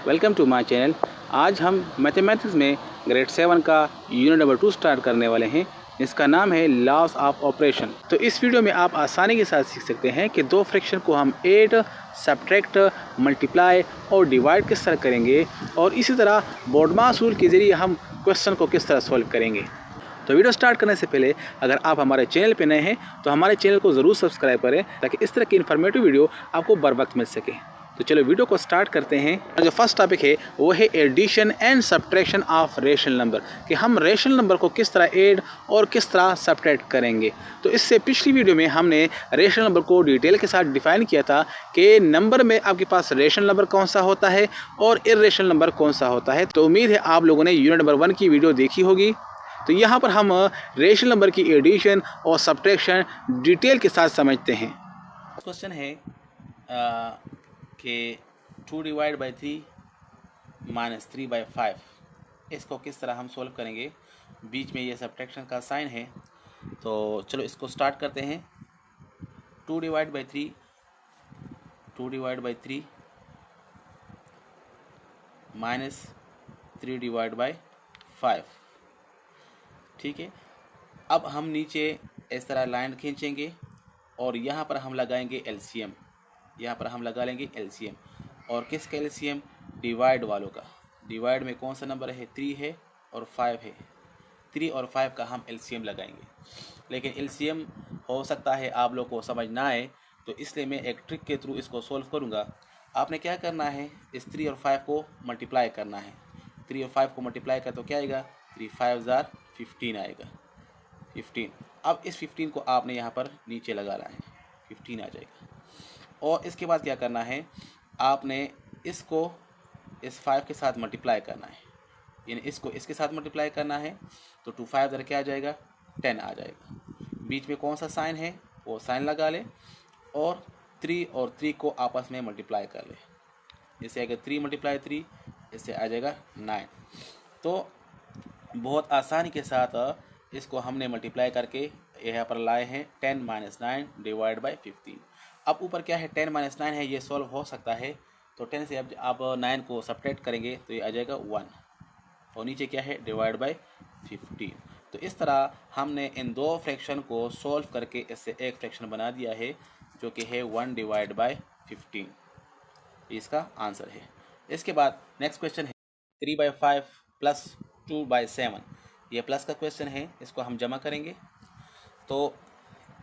Welcome to my channel. आज हम mathematics में ग्रेड 7 का यूनिट नंबर 2 स्टार्ट करने वाले हैं। इसका नाम है लॉस ऑफ ऑपरेशन। तो इस वीडियो में आप आसानी के साथ सीख सकते हैं कि दो फ्रैक्शन को हम ऐड, सब्ट्रैक्ट, मल्टीप्लाई और डिवाइड किस तरह करेंगे और इसी तरह बोर्डमास रूल के ज़रिए हम क्वेश्चन को किस तरह सॉल्व करेंगे। तो वीडियो स्टार्ट करने से पहले अगर आप हमारे चैनल पर नए हैं तो हमारे चैनल को ज़रूर सब्सक्राइब करें ताकि इस तरह की इन्फॉर्मेटिव वीडियो आपको बर वक्त मिल सके। तो चलो वीडियो को स्टार्ट करते हैं। जो फर्स्ट टॉपिक है वो है addition and subtraction of rational number, कि हम रेशनल नंबर को किस तरह ऐड और किस तरह सब्ट्रैक्ट करेंगे। तो इससे पिछली वीडियो में हमने रेशनल नंबर को डिटेल के साथ डिफाइन किया था कि नंबर में आपके पास रेशनल नंबर कौन सा होता है और इर्रेशनल नंबर कौन सा होता है। तो उम्मीद है आप लोगों ने यूनिट नंबर 1 की वीडियो देखी होगी। तो यहाँ पर हम रेशनल नंबर की एडिशन और सब्ट्रैक्शन डिटेल के साथ समझते हैं। क्वेश्चन है कि 2 डिवाइड बाई 3 माइनस 3 बाई 5, इसको किस तरह हम सोल्व करेंगे। बीच में ये सब्ट्रैक्शन का साइन है, तो चलो इसको स्टार्ट करते हैं। 2 divide by 3 minus 3 divide by 5, ठीक है। अब हम नीचे इस तरह लाइन खींचेंगे और यहाँ पर हम लगाएंगे एलसीएम। यहाँ पर हम लगा लेंगे एलसीएम, और किसका एलसीएम? डिवाइड वालों का। डिवाइड में कौन सा नंबर है? 3 है और 5 है। 3 और 5 का हम एलसीएम लगाएंगे, लेकिन एलसीएम हो सकता है आप लोग को समझ ना आए, तो इसलिए मैं एक ट्रिक के थ्रू इसको सोल्व करूँगा। आपने क्या करना है, इस 3 और 5 को मल्टीप्लाई करना है। 3 और 5 को मल्टीप्लाई कर तो क्या आएगा? 3 5 जार 15 आएगा, 15। अब इस 15 को आपने यहाँ पर नीचे लगाना है, 15 आ जाएगा। और इसके बाद क्या करना है, आपने इसको इस 5 के साथ मल्टीप्लाई करना है, यानी इसको इसके साथ मल्टीप्लाई करना है। तो 2 5 इधर क्या आ जाएगा? 10 आ जाएगा। बीच में कौन सा साइन है वो साइन लगा ले, और 3 और 3 को आपस में मल्टीप्लाई कर ले। इससे आएगा 3 मल्टीप्लाई 3, इससे आ जाएगा 9। तो बहुत आसानी के साथ इसको हमने मल्टीप्लाई करके यहाँ पर लाए हैं 10 - 9 डिवाइड बाई 15। अब ऊपर क्या है? 10 - 9 है, ये सॉल्व हो सकता है। तो 10 से अब आप 9 को सब्ट्रैक्ट करेंगे तो ये आ जाएगा 1, और नीचे क्या है? Divide by 15। तो इस तरह हमने इन दो फ्रैक्शन को सॉल्व करके इससे एक फ्रैक्शन बना दिया है, जो कि है 1 डिवाइड बाई 15। इसका आंसर है। इसके बाद नेक्स्ट क्वेश्चन है 3 बाई 5 प्लस 2 बाई 7। ये प्लस का क्वेश्चन है, इसको हम जमा करेंगे। तो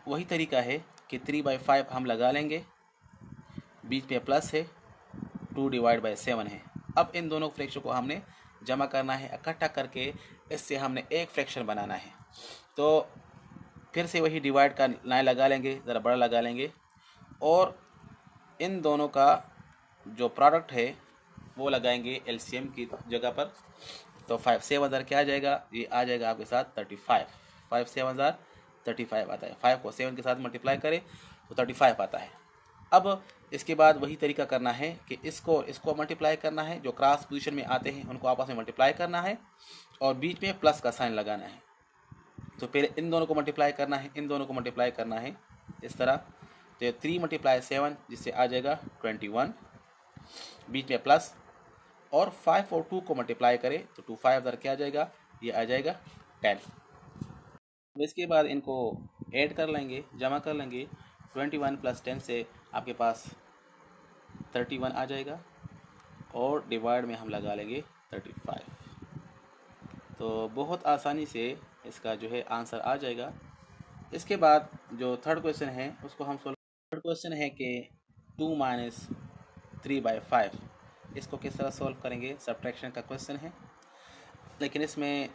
वही तरीका है कि 3 बाई 5 हम लगा लेंगे, बीच में प्लस है, 2 डिवाइड बाई 7 है। अब इन दोनों फ्रैक्शन को हमने जमा करना है, इकट्ठा करके इससे हमने एक फ्रैक्शन बनाना है। तो फिर से वही डिवाइड का लाइन लगा लेंगे, ज़रा बड़ा लगा लेंगे, और इन दोनों का जो प्रोडक्ट है वो लगाएंगे एलसीएम की जगह पर। तो 5 7 इधर क्या आ जाएगा? ये आ जाएगा आपके साथ 35। 5 7 जार 35 आता है। 5 को 7 के साथ मल्टीप्लाई करें तो 35 आता है। अब इसके बाद वही तरीका करना है कि इसको मल्टीप्लाई करना है, जो क्रॉस पोजीशन में आते हैं उनको आपस में मल्टीप्लाई करना है, और बीच में प्लस का साइन लगाना है। तो पहले इन दोनों को मल्टीप्लाई करना है, इन दोनों को मल्टीप्लाई करना है इस तरह। तो 3 × 7 जिससे आ जाएगा 21, बीच में प्लस, और 5 और 2 को मल्टीप्लाई करें तो 2 5 इधर क्या आ जाएगा? ये आ जाएगा 10। इसके बाद इनको ऐड कर लेंगे, जमा कर लेंगे। 21 + 10 से आपके पास 31 आ जाएगा, और डिवाइड में हम लगा लेंगे 35। तो बहुत आसानी से इसका जो है आंसर आ जाएगा। इसके बाद जो थर्ड क्वेश्चन है उसको हम सोल्व। थर्ड क्वेश्चन है कि 2 - 3 बाई 5, इसको किस तरह सॉल्व करेंगे। सब्ट्रैक्शन का क्वेश्चन है, लेकिन इसमें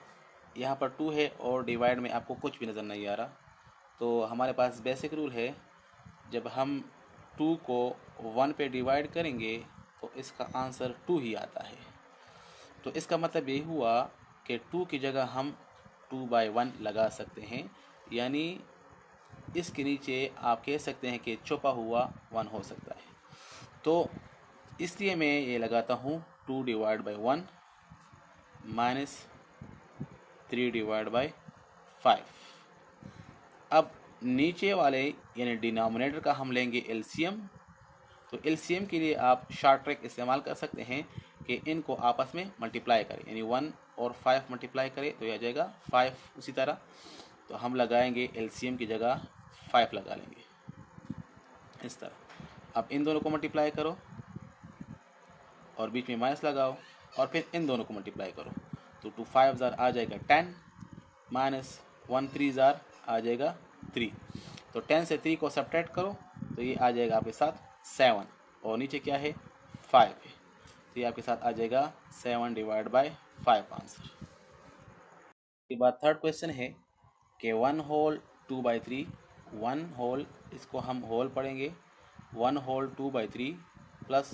यहाँ पर 2 है और डिवाइड में आपको कुछ भी नज़र नहीं आ रहा। तो हमारे पास बेसिक रूल है, जब हम 2 को 1 पे डिवाइड करेंगे तो इसका आंसर 2 ही आता है। तो इसका मतलब ये हुआ कि 2 की जगह हम 2 बाई 1 लगा सकते हैं, यानी इसके नीचे आप कह सकते हैं कि छुपा हुआ 1 हो सकता है। तो इसलिए मैं ये लगाता हूँ 2 divide by 1 minus 3 divide by 5। अब नीचे वाले यानी डिनोमिनेटर का हम लेंगे एलसीएम। तो एलसीएम के लिए आप शॉर्ट ट्रिक इस्तेमाल कर सकते हैं कि इनको आपस में मल्टीप्लाई करें, यानी 1 और 5 मल्टीप्लाई करें तो यह आ जाएगा 5। उसी तरह तो हम लगाएंगे एलसीएम की जगह 5 लगा लेंगे इस तरह। अब इन दोनों को मल्टीप्लाई करो और बीच में माइनस लगाओ और फिर इन दोनों को मल्टीप्लाई करो तो 2 5 ज़ार आ जाएगा 10 माइनस 1 3 ज़ार आ जाएगा 3। तो 10 से 3 को सब्ट्रैक्ट करो तो ये आ जाएगा आपके साथ 7 और नीचे क्या है 5 है, तो ये आपके साथ आ जाएगा 7 डिवाइड बाय 5 आंसर। इसके बाद थर्ड क्वेश्चन है कि 1 होल 2/3, 1 होल इसको हम होल पढ़ेंगे 1 होल 2/3 प्लस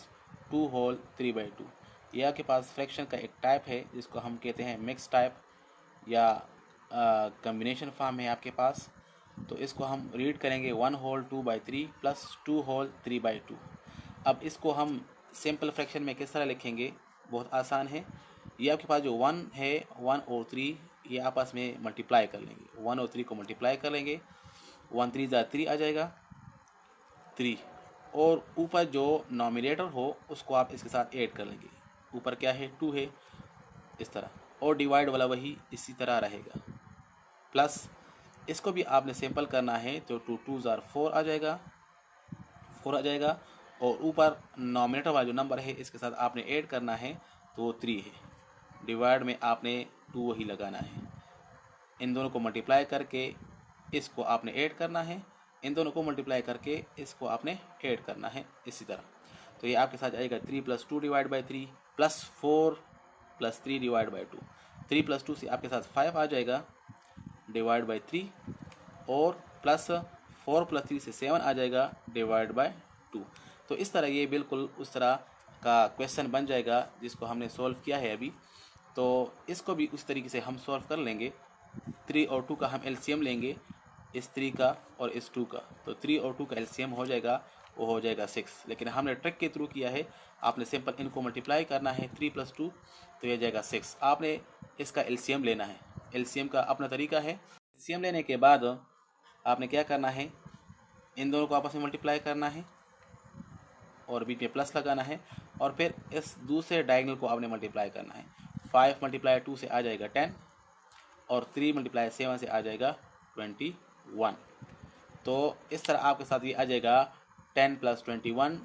2 होल 3/2। यह आपके पास फ्रैक्शन का एक टाइप है जिसको हम कहते हैं मिक्स टाइप या कम्बिनेशन फॉर्म है आपके पास। तो इसको हम रीड करेंगे 1 होल 2/3 प्लस 2 होल 3/2। अब इसको हम सिंपल फ्रैक्शन में किस तरह लिखेंगे, बहुत आसान है। ये आपके पास जो 1 है 1 और 3 ये आपस में मल्टीप्लाई कर लेंगे, 1 और 3 को मल्टीप्लाई कर लेंगे, 1 3 ज़ा 3 आ जाएगा 3 और ऊपर जो नॉमिनेटर हो उसको आप इसके साथ ऐड कर लेंगे, ऊपर क्या है 2 है इस तरह, और डिवाइड वाला वही इसी तरह रहेगा। प्लस इसको भी आपने सिंपल करना है तो 2 2 ज़ार 4 आ जाएगा, 4 आ जाएगा और ऊपर नॉमिनेटर वाला जो नंबर है इसके साथ आपने ऐड करना है तो वो 3 है, डिवाइड में आपने 2 वही लगाना है। इन दोनों को मल्टीप्लाई करके इसको आपने ऐड करना है, इन दोनों को मल्टीप्लाई करके इसको आपने ऐड करना है इसी तरह। तो ये आपके साथ आएगा 3 + 2 divide by 3 plus 4 + 3 divide by 2। 3 + 2 से आपके साथ 5 आ जाएगा डिवाइड बाई 3 और प्लस 4 + 3 से 7 आ जाएगा डिवाइड बाय 2। तो इस तरह ये बिल्कुल उस तरह का क्वेश्चन बन जाएगा जिसको हमने सॉल्व किया है अभी। तो इसको भी उस तरीके से हम सॉल्व कर लेंगे। 3 और 2 का हम एलसीएम लेंगे, इस 3 का और इस 2 का, तो 3 और 2 का एलसीएम हो जाएगा, वो हो जाएगा 6। लेकिन हमने ट्रिक के थ्रू किया है, आपने सिंपल इनको मल्टीप्लाई करना है 3 + 2 तो ये जाएगा 6। आपने इसका एलसीएम लेना है, एलसीएम का अपना तरीका है। एलसीएम लेने के बाद आपने क्या करना है, इन दोनों को आपस में मल्टीप्लाई करना है और बीच में प्लस लगाना है और फिर इस दूसरे डायगोनल को आपने मल्टीप्लाई करना है। 5 × 2 से आ जाएगा 10 और 3 × 7 से आ जाएगा 21। तो इस तरह आपके साथ ये आ जाएगा 10 + 21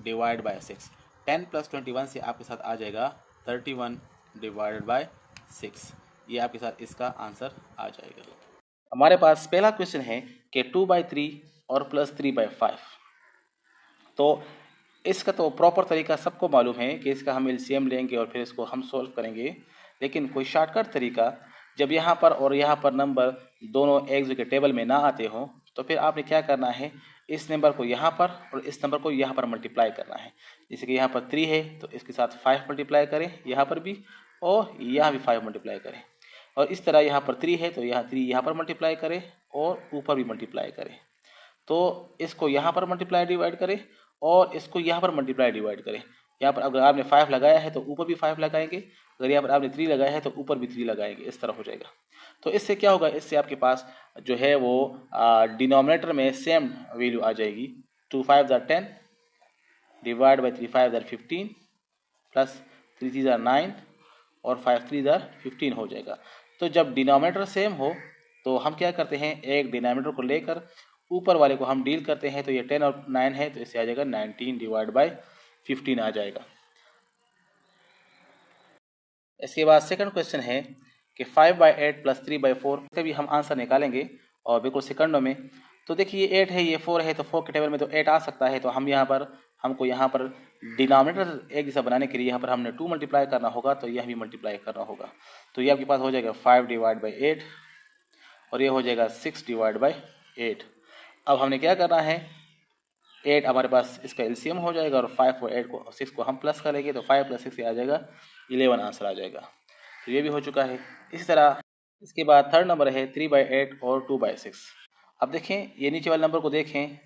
डिवाइड बाय 6। 10 + 21 से आपके साथ आ जाएगा 31 डिवाइडेड बाय 6। ये आपके साथ इसका आंसर आ जाएगा। हमारे पास पहला क्वेश्चन है कि 2/3 और प्लस 3/5। तो इसका तो प्रॉपर तरीका सबको मालूम है कि इसका हम एलसीएम लेंगे और फिर इसको हम सॉल्व करेंगे। लेकिन कोई शॉर्टकट तरीका, जब यहाँ पर और यहाँ पर नंबर दोनों एक जगह टेबल में ना आते हों तो फिर आपने क्या करना है, इस नंबर को यहाँ पर और इस नंबर को यहाँ पर मल्टीप्लाई करना है। जैसे कि यहाँ पर 3 है तो इसके साथ 5 मल्टीप्लाई करें यहाँ पर भी और यहाँ भी 5 मल्टीप्लाई करें, और इस तरह यहाँ पर 3 है तो यहाँ 3 यहाँ पर मल्टीप्लाई करें और ऊपर भी मल्टीप्लाई करें। तो इसको यहाँ पर मल्टीप्लाई डिवाइड करें और इसको यहाँ पर मल्टीप्लाई डिवाइड करें। यहाँ पर अगर आपने 5 लगाया है तो ऊपर भी 5 लगाएंगे, अगर यहाँ पर आपने 3 लगाया है तो ऊपर भी 3 लगाएंगे, इस तरह हो जाएगा। तो इससे क्या होगा, इससे आपके पास जो है वो डिनोमिनेटर में सेम वैल्यू आ जाएगी। 2 5 ज़ार 10 डिवाइड बाई 3 5 ज़ार 15 प्लस 3 3 ज़ार 9 और 5 3 ज़ार 15 हो जाएगा। तो जब डिनोमिनेटर सेम हो तो हम क्या करते हैं, एक डिनोमिनेटर को लेकर ऊपर वाले को हम डील करते हैं। तो ये 10 और 9 है तो इससे आ जाएगा 19 डिवाइड बाई 15 आ जाएगा। इसके बाद सेकंड क्वेश्चन है कि 5/8 प्लस 3/4 का भी हम आंसर निकालेंगे और बिल्कुल सेकंडों में। तो देखिए ये 8 है ये 4 है तो 4 के टेबल में तो 8 आ सकता है। तो हम यहाँ पर हमको यहाँ पर डिनोमिनेटर एक जैसा बनाने के लिए यहाँ पर हमने 2 मल्टीप्लाई करना होगा, तो यह भी मल्टीप्लाई करना होगा। तो ये आपके पास हो जाएगा 5 डिवाइड बाई 8 और ये हो जाएगा 6 डिवाइड बाई 8। अब हमने क्या करना है, 8 हमारे पास इसका एलसीएम हो जाएगा और 5 और 8 को 6 को हम प्लस करेंगे तो 5 + 6 से आ जाएगा 11 आंसर आ जाएगा। तो ये भी हो चुका है। इसी तरह इसके बाद थर्ड नंबर है 3/8 और 2/6। अब देखें ये नीचे वाले नंबर को देखें,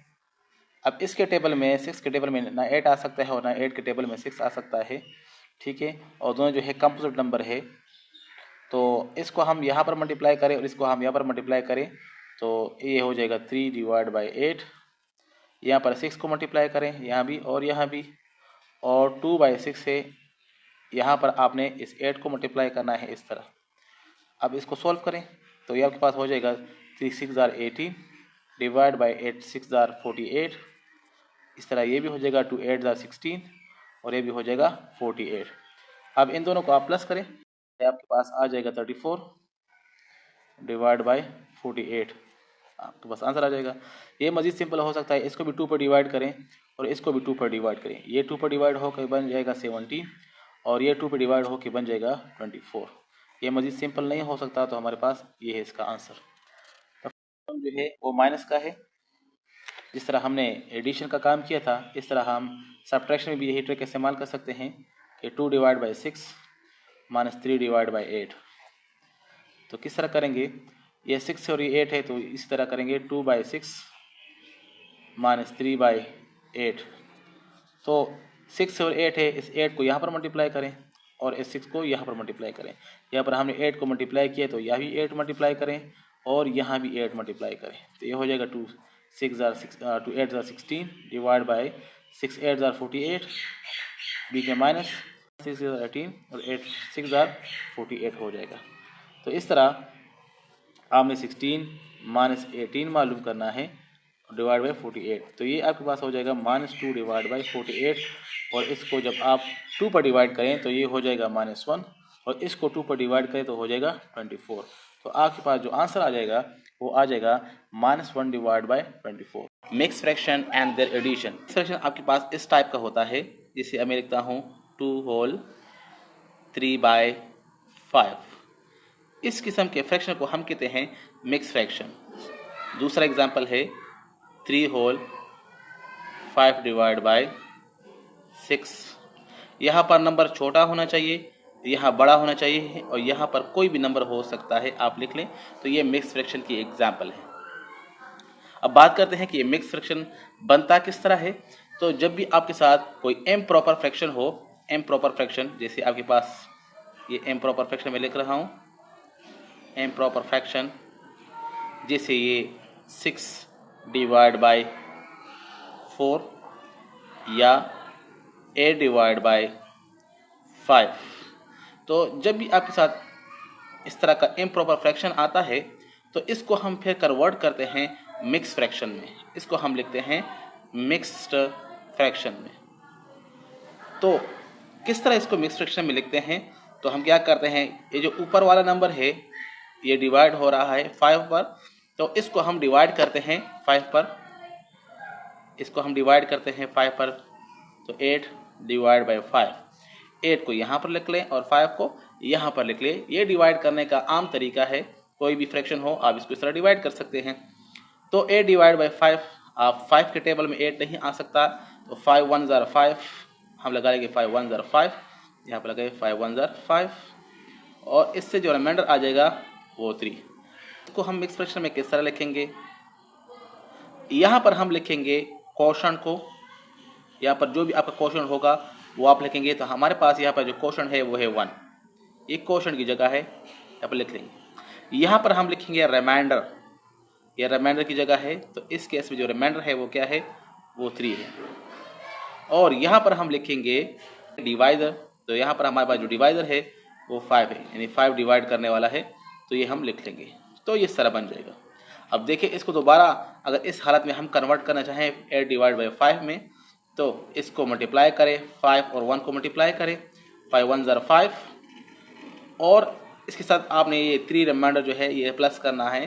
अब इसके टेबल में 6 के टेबल में ना 8 आ सकता है और ना 8 के टेबल में 6 आ सकता है, ठीक है। और दोनों जो है कंपोजिट नंबर है, तो इसको हम यहाँ पर मल्टीप्लाई करें और इसको हम यहाँ पर मल्टीप्लाई करें तो ये हो जाएगा 3 डिवाइड बाई 8। यहाँ पर 6 को मल्टीप्लाई करें यहाँ भी और यहाँ भी, और 2/6 से यहाँ पर आपने इस 8 को मल्टीप्लाई करना है इस तरह। अब इसको सॉल्व करें तो ये आपके पास हो जाएगा 3 6 जार 18 डिवाइड बाई 8 6 जार 48। इस तरह ये भी हो जाएगा 2 8 जार 16 और ये भी हो जाएगा 48। अब इन दोनों को आप प्लस करें, आपके पास आ जाएगा 34 डिवाइड बाई 48, आपके पास आंसर आ जाएगा। ये मज़ीद सिंपल हो सकता है, इसको भी 2 पर डिवाइड करें और इसको भी 2 पर डिवाइड करें। ये 2 पर डिवाइड होकर बन जाएगा 17 और ये 2 पर डिवाइड होकर बन जाएगा 24। ये मज़ीद सिंपल नहीं हो सकता, तो हमारे पास ये है इसका आंसर। तो जो है वो माइनस का है। जिस तरह हमने एडिशन का काम किया था इस तरह हम सब्ट्रैक्शन में भी यही ट्रिक इस्तेमाल कर सकते हैं कि 2 divide by 6 minus 3 divide by 8। तो किस तरह करेंगे, ये 6 और ये 8 है तो इस तरह करेंगे 2 बाई 6 माइनस 3 बाई 8। तो 6 और 8 है, इस 8 को यहाँ पर मल्टीप्लाई करें और इस 6 को यहाँ पर मल्टीप्लाई करें। यहाँ पर हमने 8 को मल्टीप्लाई किया तो यहाँ भी 8 मल्टीप्लाई करें और यहाँ भी 8 मल्टीप्लाई करें। तो ये हो जाएगा 2 8 जार 16 डिवाइड बाई 6 8 जार 48, बीच में माइनस 6 जार 18 और 8 6 जार 48 हो जाएगा। तो इस तरह आपने 16 माइनस 18 मालूम करना है डिवाइड बाई 48। तो ये आपके पास हो जाएगा -2 डिवाइड बाई 48 और इसको जब आप 2 पर डिवाइड करें तो ये हो जाएगा -1 और इसको 2 पर डिवाइड करें तो हो जाएगा 24। तो आपके पास जो आंसर आ जाएगा वो आ जाएगा -1 divide by 24। Mix fraction and their addition. Mix fraction आपके पास इस टाइप का होता है, जिसे मैं लिखता हूँ 2 होल 3 बाई 5। इस किस्म के फ्रैक्शन को हम कहते हैं मिक्स फ्रैक्शन। दूसरा एग्जांपल है 3 होल 5 डिवाइड बाई 6। यहाँ पर नंबर छोटा होना चाहिए, यहाँ बड़ा होना चाहिए और यहाँ पर कोई भी नंबर हो सकता है, आप लिख लें। तो ये मिक्स फ्रैक्शन की एग्जांपल है। अब बात करते हैं कि ये मिक्स फ्रैक्शन बनता किस तरह है। तो जब भी आपके साथ कोई एम प्रॉपर फ्रैक्शन हो, एम प्रॉपर फ्रैक्शन, जैसे आपके पास ये एम प्रॉपर फ्रैक्शन मैं लिख रहा हूँ, एम प्रॉपर फ्रैक्शन जैसे ये 6 डिवाइड बाई 4 या 8 डिवाइड बाई 5। तो जब भी आपके साथ इस तरह का इम्प्रॉपर फ्रैक्शन आता है तो इसको हम फिर कन्वर्ट करते हैं मिक्स फ्रैक्शन में। इसको हम लिखते हैं मिक्स्ड फ्रैक्शन में। तो किस तरह इसको मिक्स फ्रैक्शन में लिखते हैं, तो हम क्या करते हैं, ये जो ऊपर वाला नंबर है ये डिवाइड हो रहा है 5 पर, तो इसको हम डिवाइड करते हैं 5 पर, इसको हम डिवाइड करते हैं 5 पर। तो 8 डिवाइड बाई 5, 8 को यहाँ पर लिख लें और 5 को यहाँ पर लिख लें। ये डिवाइड करने का आम तरीका है, कोई भी फ्रैक्शन हो आप इसको इस तरह डिवाइड कर सकते हैं। तो 8 डिवाइड बाई 5, आप 5 के टेबल में 8 नहीं आ सकता, तो 5 1 जार 5, हम लगाएंगे 5 1 जार 5, यहाँ पर लगाएंगे 5 1 जार 5 और इससे जो रिमाइंडर आ जाएगा वो 3। इसको हम मिक्स फ्रैक्शन में किस तरह लिखेंगे, यहाँ पर हम लिखेंगे क्वोशंट को, यहाँ पर जो भी आपका क्वोशंट होगा वो आप लिखेंगे। तो हमारे पास यहाँ पर जो क्वोशंट है वो है 1, ये क्वोशंट की जगह है, यहाँ पर लिख लेंगे। यहाँ पर हम लिखेंगे रिमाइंडर, ये रिमाइंडर की जगह है, तो इस केस में जो रिमाइंडर है वो क्या है, वो 3 है। और यहाँ पर हम लिखेंगे डिवाइडर, तो यहाँ पर हमारे पास जो डिवाइडर है वो 5 है, यानी 5 डिवाइड करने वाला है, तो ये हम लिख लेंगे। तो ये इस तरह बन जाएगा। अब देखिए इसको दोबारा अगर इस हालत में हम कन्वर्ट करना चाहें 8 डिवाइड बाई 5 में, तो इसको मल्टीप्लाई करें, 5 और 1 को मल्टीप्लाई करें, 5 1 जार 5 और इसके साथ आपने ये 3 रिमाइंडर जो है ये प्लस करना है।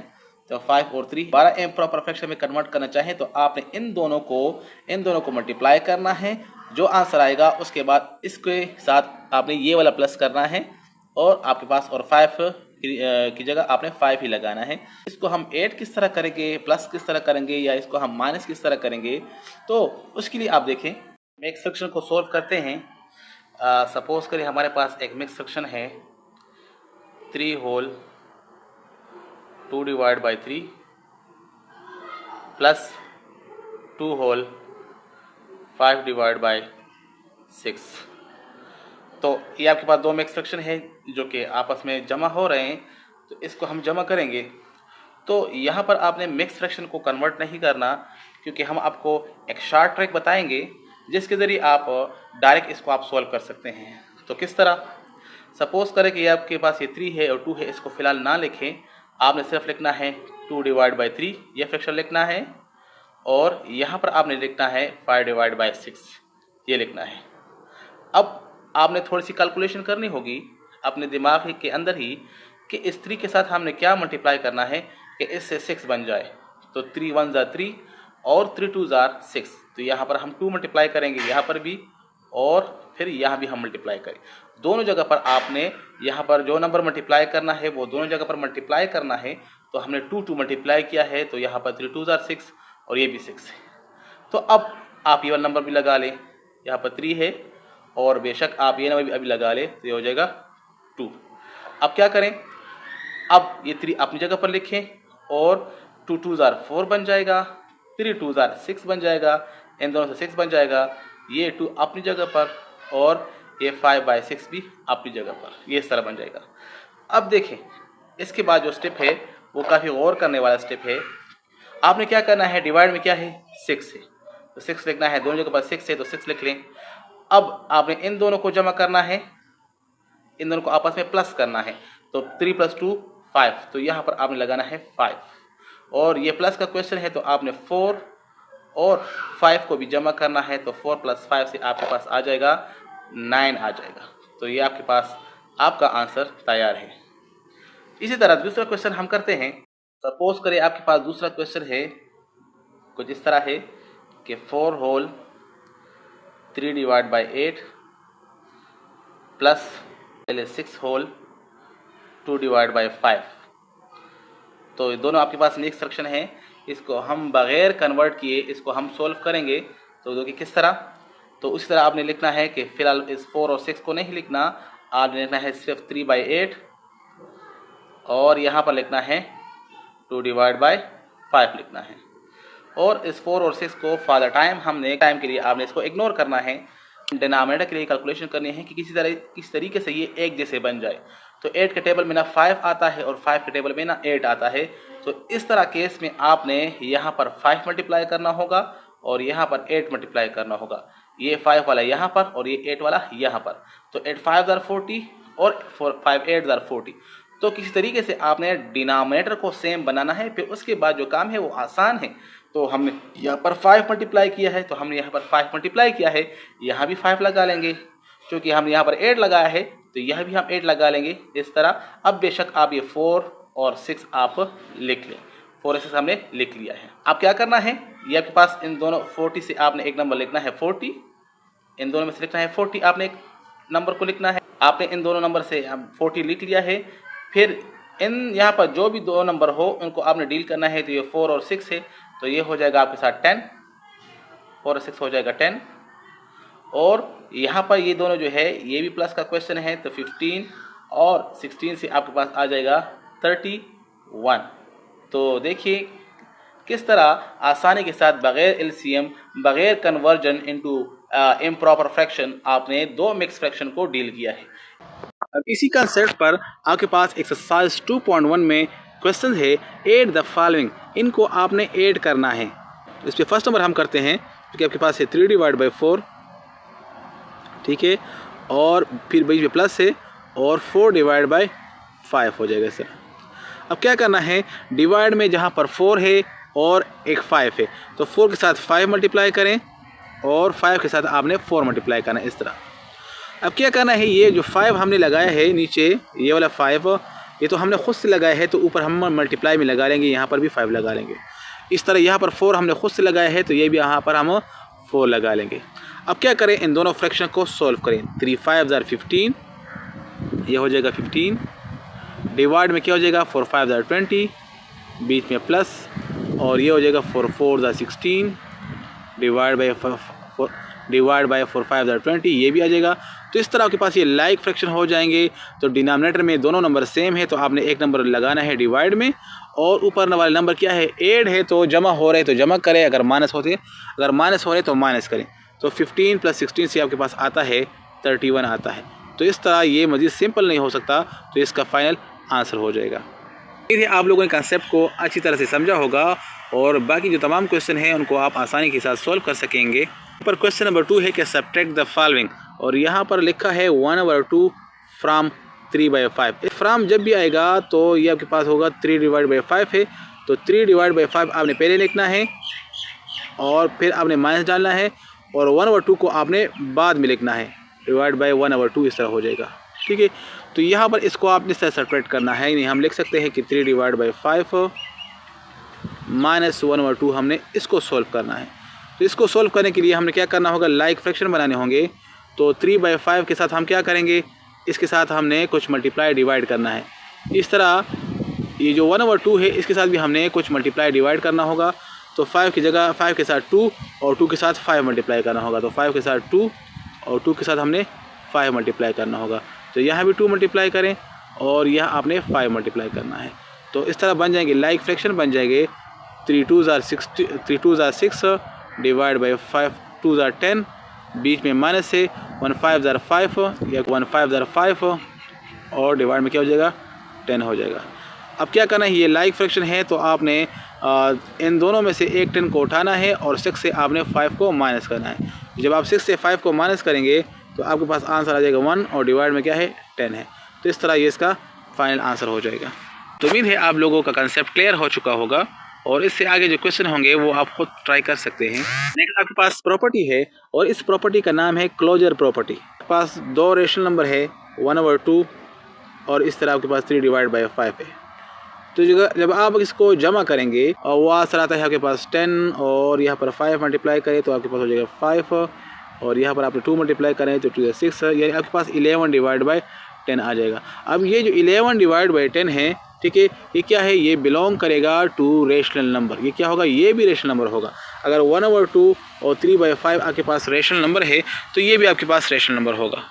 तो 5 और 3 12 इम्प्रॉपर फ्रैक्शन में कन्वर्ट करना चाहें तो आपने इन दोनों को मल्टीप्लाई करना है। जो आंसर आएगा उसके बाद इसके साथ आपने ये वाला प्लस करना है और आपके पास और 5 की जगह आपने 5 ही लगाना है। इसको हम 8 किस तरह करेंगे, प्लस किस तरह करेंगे या इसको हम माइनस किस तरह करेंगे, तो उसके लिए आप देखें मिक्स फ्रैक्शन को सॉल्व करते हैं। सपोज करें हमारे पास एक मिक्स फ्रैक्शन है 3 whole 2 divide by 3 plus 2 whole 5 divide by 6। तो ये आपके पास दो मिक्स फ्रैक्शन है जो कि आपस में जमा हो रहे हैं, तो इसको हम जमा करेंगे। तो यहाँ पर आपने मिक्स फ्रैक्शन को कन्वर्ट नहीं करना, क्योंकि हम आपको एक शॉर्ट ट्रिक बताएंगे जिसके ज़रिए आप डायरेक्ट इसको आप सॉल्व कर सकते हैं। तो किस तरह, सपोज करें कि आपके पास ये 3 है और 2 है, इसको फिलहाल ना लिखें, आपने सिर्फ लिखना है 2 डिवाइड बाई 3 ये फ्रैक्शन लिखना है, और यहाँ पर आपने लिखना है 5 डिवाइड बाई 6 ये लिखना है। अब आपने थोड़ी सी कैलकुलेशन करनी होगी अपने दिमाग के अंदर ही कि इस 3 के साथ हमने क्या मल्टीप्लाई करना है कि इससे 6 बन जाए। तो 3 1 ज़ा 3 और 3 2 ज़ा 6, तो यहाँ पर हम 2 मल्टीप्लाई करेंगे यहाँ पर भी, और फिर यहाँ भी हम मल्टीप्लाई करें। दोनों जगह पर आपने यहाँ पर जो नंबर मल्टीप्लाई करना है वो दोनों जगह पर मल्टीप्लाई करना है। तो हमने 2 2 मल्टीप्लाई किया है, तो यहाँ पर 3 2 ज़ा 6 और ये भी 6 है। तो अब आप ये वाला नंबर भी लगा लें, यहाँ पर 3 है, और बेशक आप ये नंबर भी अभी लगा लें, तो ये हो जाएगा 2। अब क्या करें, अब ये 3 अपनी जगह पर लिखें, और 2 2 ज़ा 4 बन जाएगा, 3 2 ज़ा 6 बन जाएगा, इन दोनों से 6 बन जाएगा, ये 2 अपनी जगह पर और ये 5 बाई 6 भी अपनी जगह पर, ये इस तरह बन जाएगा। अब देखें इसके बाद जो स्टेप है वो काफ़ी गौर करने वाला स्टेप है। आपने क्या करना है, डिवाइड में क्या है 6 है, तो 6 लिखना है, दोनों जगह पर 6 है तो 6 लिख लें। अब आपने इन दोनों को जमा करना है, इन दोनों को आपस में प्लस करना है, तो 3 + 2 5, तो यहाँ पर आपने लगाना है 5, और ये प्लस का क्वेश्चन है तो आपने 4 और 5 को भी जमा करना है, तो 4 + 5 से आपके पास आ जाएगा 9 आ जाएगा। तो ये आपके पास आपका आंसर तैयार है। इसी तरह दूसरा क्वेश्चन हम करते हैं। सपोज करें आपके पास दूसरा क्वेश्चन है कुछ इस तरह है कि 4 whole 3 divide by 8 plus 6 whole 2 divide by 5। तो दोनों आपके पास नेक्स्ट सेक्शन है, इसको हम बगैर कन्वर्ट किए इसको हम सोल्व करेंगे। तो देखिए किस तरह, तो उसी तरह आपने लिखना है कि फिलहाल इस 4 और 6 को नहीं लिखना, आपने लिखना है सिर्फ 3/8 और यहाँ पर लिखना है 2 डिवाइड बाई 5 लिखना है। और इस 4 और 6 को फॉर द टाइम हमने टाइम के लिए आपने इसको इग्नोर करना है। डिनोमिनेटर के लिए कैलकुलेशन करनी है कि किस तरीके से ये एक जैसे बन जाए। तो 8 के टेबल में ना 5 आता है और 5 के टेबल में ना 8 आता है। तो इस तरह केस में आपने यहाँ पर 5 मल्टीप्लाई करना होगा और यहाँ पर 8 मल्टीप्लाई करना होगा। ये 5 वाला यहाँ पर और ये 8 वाला यहाँ पर। तो 8 5 ज़ार 40 और 5 8 ज़ार 40। तो किसी तरीके से आपने डिनोमिनेटर को सेम बनाना है, फिर उसके बाद जो काम है वो आसान है। तो हमने यहाँ पर 5 मल्टीप्लाई किया है, तो हमने यहाँ पर 5 मल्टीप्लाई किया है, यहाँ भी 5 लगा लेंगे। क्योंकि हमने यहाँ पर 8 लगाया है तो यह भी हम 8 लगा लेंगे इस तरह। अब बेशक आप ये 4 और 6 आप लिख लें। 4 और 6 हमने लिख लिया है। अब क्या करना है, ये आपके पास इन दोनों 40 से आपने एक नंबर लिखना है 40, इन दोनों में से लिखना है 40, आपने एक नंबर को लिखना है। आपने इन दोनों नंबर से 40 लिख लिया है। फिर इन यहाँ पर जो भी दो नंबर हो उनको आपने डील करना है। तो ये 4 और 6 है, तो ये हो जाएगा आपके साथ 10, 4 और 6 हो जाएगा 10। और यहाँ पर ये दोनों जो है ये भी प्लस का क्वेश्चन है, तो 15 और 16 से आपके पास आ जाएगा 31। तो देखिए किस तरह आसानी के साथ बगैर एलसीएम बगैर कन्वर्जन इनटू इम्प्रॉपर फ्रैक्शन आपने दो मिक्स फ्रैक्शन को डील किया है। अब इसी कंसेप्ट पर आपके पास एक्सरसाइज 2.1 में क्वेश्चन है ऐड द फॉलोइंग। इनको आपने ऐड करना है। इस पर फर्स्ट नंबर हम करते हैं क्योंकि आपके पास है 3 डिवाइड बाई 4, ठीक है, और फिर बीच में प्लस है और 4 डिवाइड बाई 5 हो जाएगा सर। अब क्या करना है, डिवाइड में जहाँ पर 4 है और एक 5 है तो 4 के साथ 5 मल्टीप्लाई करें और 5 के साथ आपने 4 मल्टीप्लाई करना है इस तरह। अब क्या करना है, ये जो 5 हमने लगाया है नीचे ये वाला 5 ये तो हमने खुद से लगाया है, तो ऊपर हम मल्टीप्लाई में लगा लेंगे, यहाँ पर भी 5 लगा लेंगे। इस तरह यहाँ पर 4 हमने खुद से लगाया है तो ये भी यहाँ पर हम 4 लगा लेंगे। अब क्या करें, इन दोनों फ्रैक्शन को सॉल्व करें। 3 5 ज़ार 15, ये हो जाएगा 15। डिवाइड में क्या हो जाएगा 4 5 ज़ार 20, बीच में प्लस, और ये हो जाएगा 4 4 ज़ार 16, डिवाइड बाई 4 5 ज़ार 20, ये भी आ जाएगा। तो इस तरह आपके पास ये लाइक फ्रैक्शन हो जाएंगे। तो डिनोमिनेटर में दोनों नंबर सेम है तो आपने एक नंबर लगाना है डिवाइड में, और ऊपर वाले नंबर क्या है ऐड है, तो जमा हो रहे तो जमा करें, अगर माइनस हो रहे तो माइनस करें। तो 15 + 16 से आपके पास आता है 31 आता है। तो इस तरह ये मज़ीद सिंपल नहीं हो सकता, तो इसका फाइनल आंसर हो जाएगा। ये आप लोगों ने कंसेप्ट को अच्छी तरह से समझा होगा और बाकी जो तमाम क्वेश्चन हैं उनको आप आसानी के साथ सॉल्व कर सकेंगे। पर क्वेश्चन नंबर 2 है कि सब्ट्रैक्ट द फॉलोइंग। और यहाँ पर लिखा है 1/2 फ्राम 3/5। फ्राम जब भी आएगा तो ये आपके पास होगा 3/5 है, तो 3/5 आपने पहले लिखना है और फिर आपने माइनस डालना है और 1/2 को आपने बाद में लिखना है, डिवाइड बाय 1/2 इस तरह हो जाएगा। ठीक है, तो यहाँ पर इसको आपने इस तरह सेपरेट करना है, नहीं हम लिख सकते हैं कि 3/5 माइनस 1/2 हमने इसको सॉल्व करना है। तो इसको सॉल्व करने के लिए हमने क्या करना होगा, लाइक फ्रैक्शन बनाने होंगे। तो 3/5 के साथ हम क्या करेंगे, इसके साथ हमने कुछ मल्टीप्लाई डिवाइड करना है। इस तरह ये जो 1/2 है इसके साथ भी हमने कुछ मल्टीप्लाई डिवाइड करना होगा। तो 5 की जगह 5 के साथ 2 और 2 के साथ 5 मल्टीप्लाई करना होगा। तो 5 के साथ 2 और 2 के साथ हमने 5 मल्टीप्लाई करना होगा। तो यहाँ भी 2 मल्टीप्लाई करें और यहाँ आपने 5 मल्टीप्लाई करना है। तो इस तरह बन जाएंगे, लाइक फ्रैक्शन बन जाएंगे 3 2s are 6 divide by 5 2s are 10, बीच में माइनस है 1 5s are 5 या 1 5s are 5 और डिवाइड में क्या हो जाएगा 10 हो जाएगा। अब क्या करना है, ये लाइक फ्रैक्शन है तो आपने इन दोनों में से एक 10 को उठाना है और 6 से आपने 5 को माइनस करना है। जब आप 6 से 5 को माइनस करेंगे तो आपके पास आंसर आ जाएगा 1 और डिवाइड में क्या है 10 है। तो इस तरह ये इसका फाइनल आंसर हो जाएगा। तो उम्मीद है आप लोगों का कंसेप्ट क्लियर हो चुका होगा और इससे आगे जो क्वेश्चन होंगे वो आप खुद ट्राई कर सकते हैं। नेक्स्ट आपके पास प्रॉपर्टी है और इस प्रॉपर्टी का नाम है क्लोजर प्रॉपर्टी। आपके पास 2 रेशनल नंबर है 1/2 और इस तरह आपके पास 3/5 है। तो जब आप इसको जमा करेंगे और वो आंसर आता है आपके पास 10 और यहाँ पर 5 मल्टीप्लाई करें तो आपके पास हो जाएगा 5 और यहाँ पर आपने 2 मल्टीप्लाई करें तो 2 is 6, यानी आपके पास 11 डिवाइड बाई 10 आ जाएगा। अब ये जो 11 डिवाइड बाई 10 है, ठीक है, ये क्या है, ये बिलोंग करेगा टू रेशनल नंबर। ये क्या होगा, ये भी रेशनल नंबर होगा। अगर 1/2 और 3/5 आपके पास रेशनल नंबर है तो ये भी आपके पास रेशनल नंबर होगा।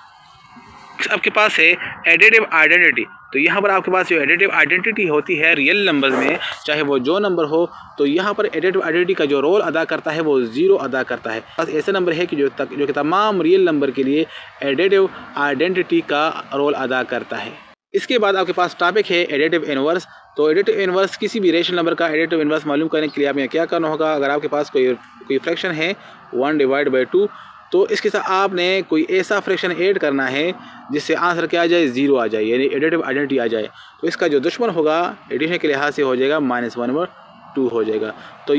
आपके पास है एडिटिव आइडेंटिटी। तो यहाँ पर आपके पास जो एडिटिव आइडेंटिटी होती है रियल नंबर में, चाहे वो जो नंबर हो, तो यहाँ पर एडिटिव आइडेंटिटी का जो रोल अदा करता है वो 0 अदा करता है। बस ऐसे नंबर है कि जो कि तमाम रियल नंबर के लिए एडिटिव आइडेंटिटी का रोल अदा करता है। इसके बाद आपके पास टॉपिक है एडिटिव इनवर्स। तो एडिटिव इनवर्स, किसी भी रेशनल नंबर का एडिटिव इनवर्स मालूम करने के लिए आपने क्या करना होगा, अगर आपके पास कोई फ्रैक्शन है 1/2 तो इसके साथ आपने कोई ऐसा फ्रैक्शन ऐड करना है जिससे आंसर क्या आ जाए, 0 आ जाए, यानी एडिटिव आइडेंटिटी आ जाए। तो इसका जो दुश्मन होगा एडिशन के लिहाज से हो जाएगा -1/2 हो जाएगा। तो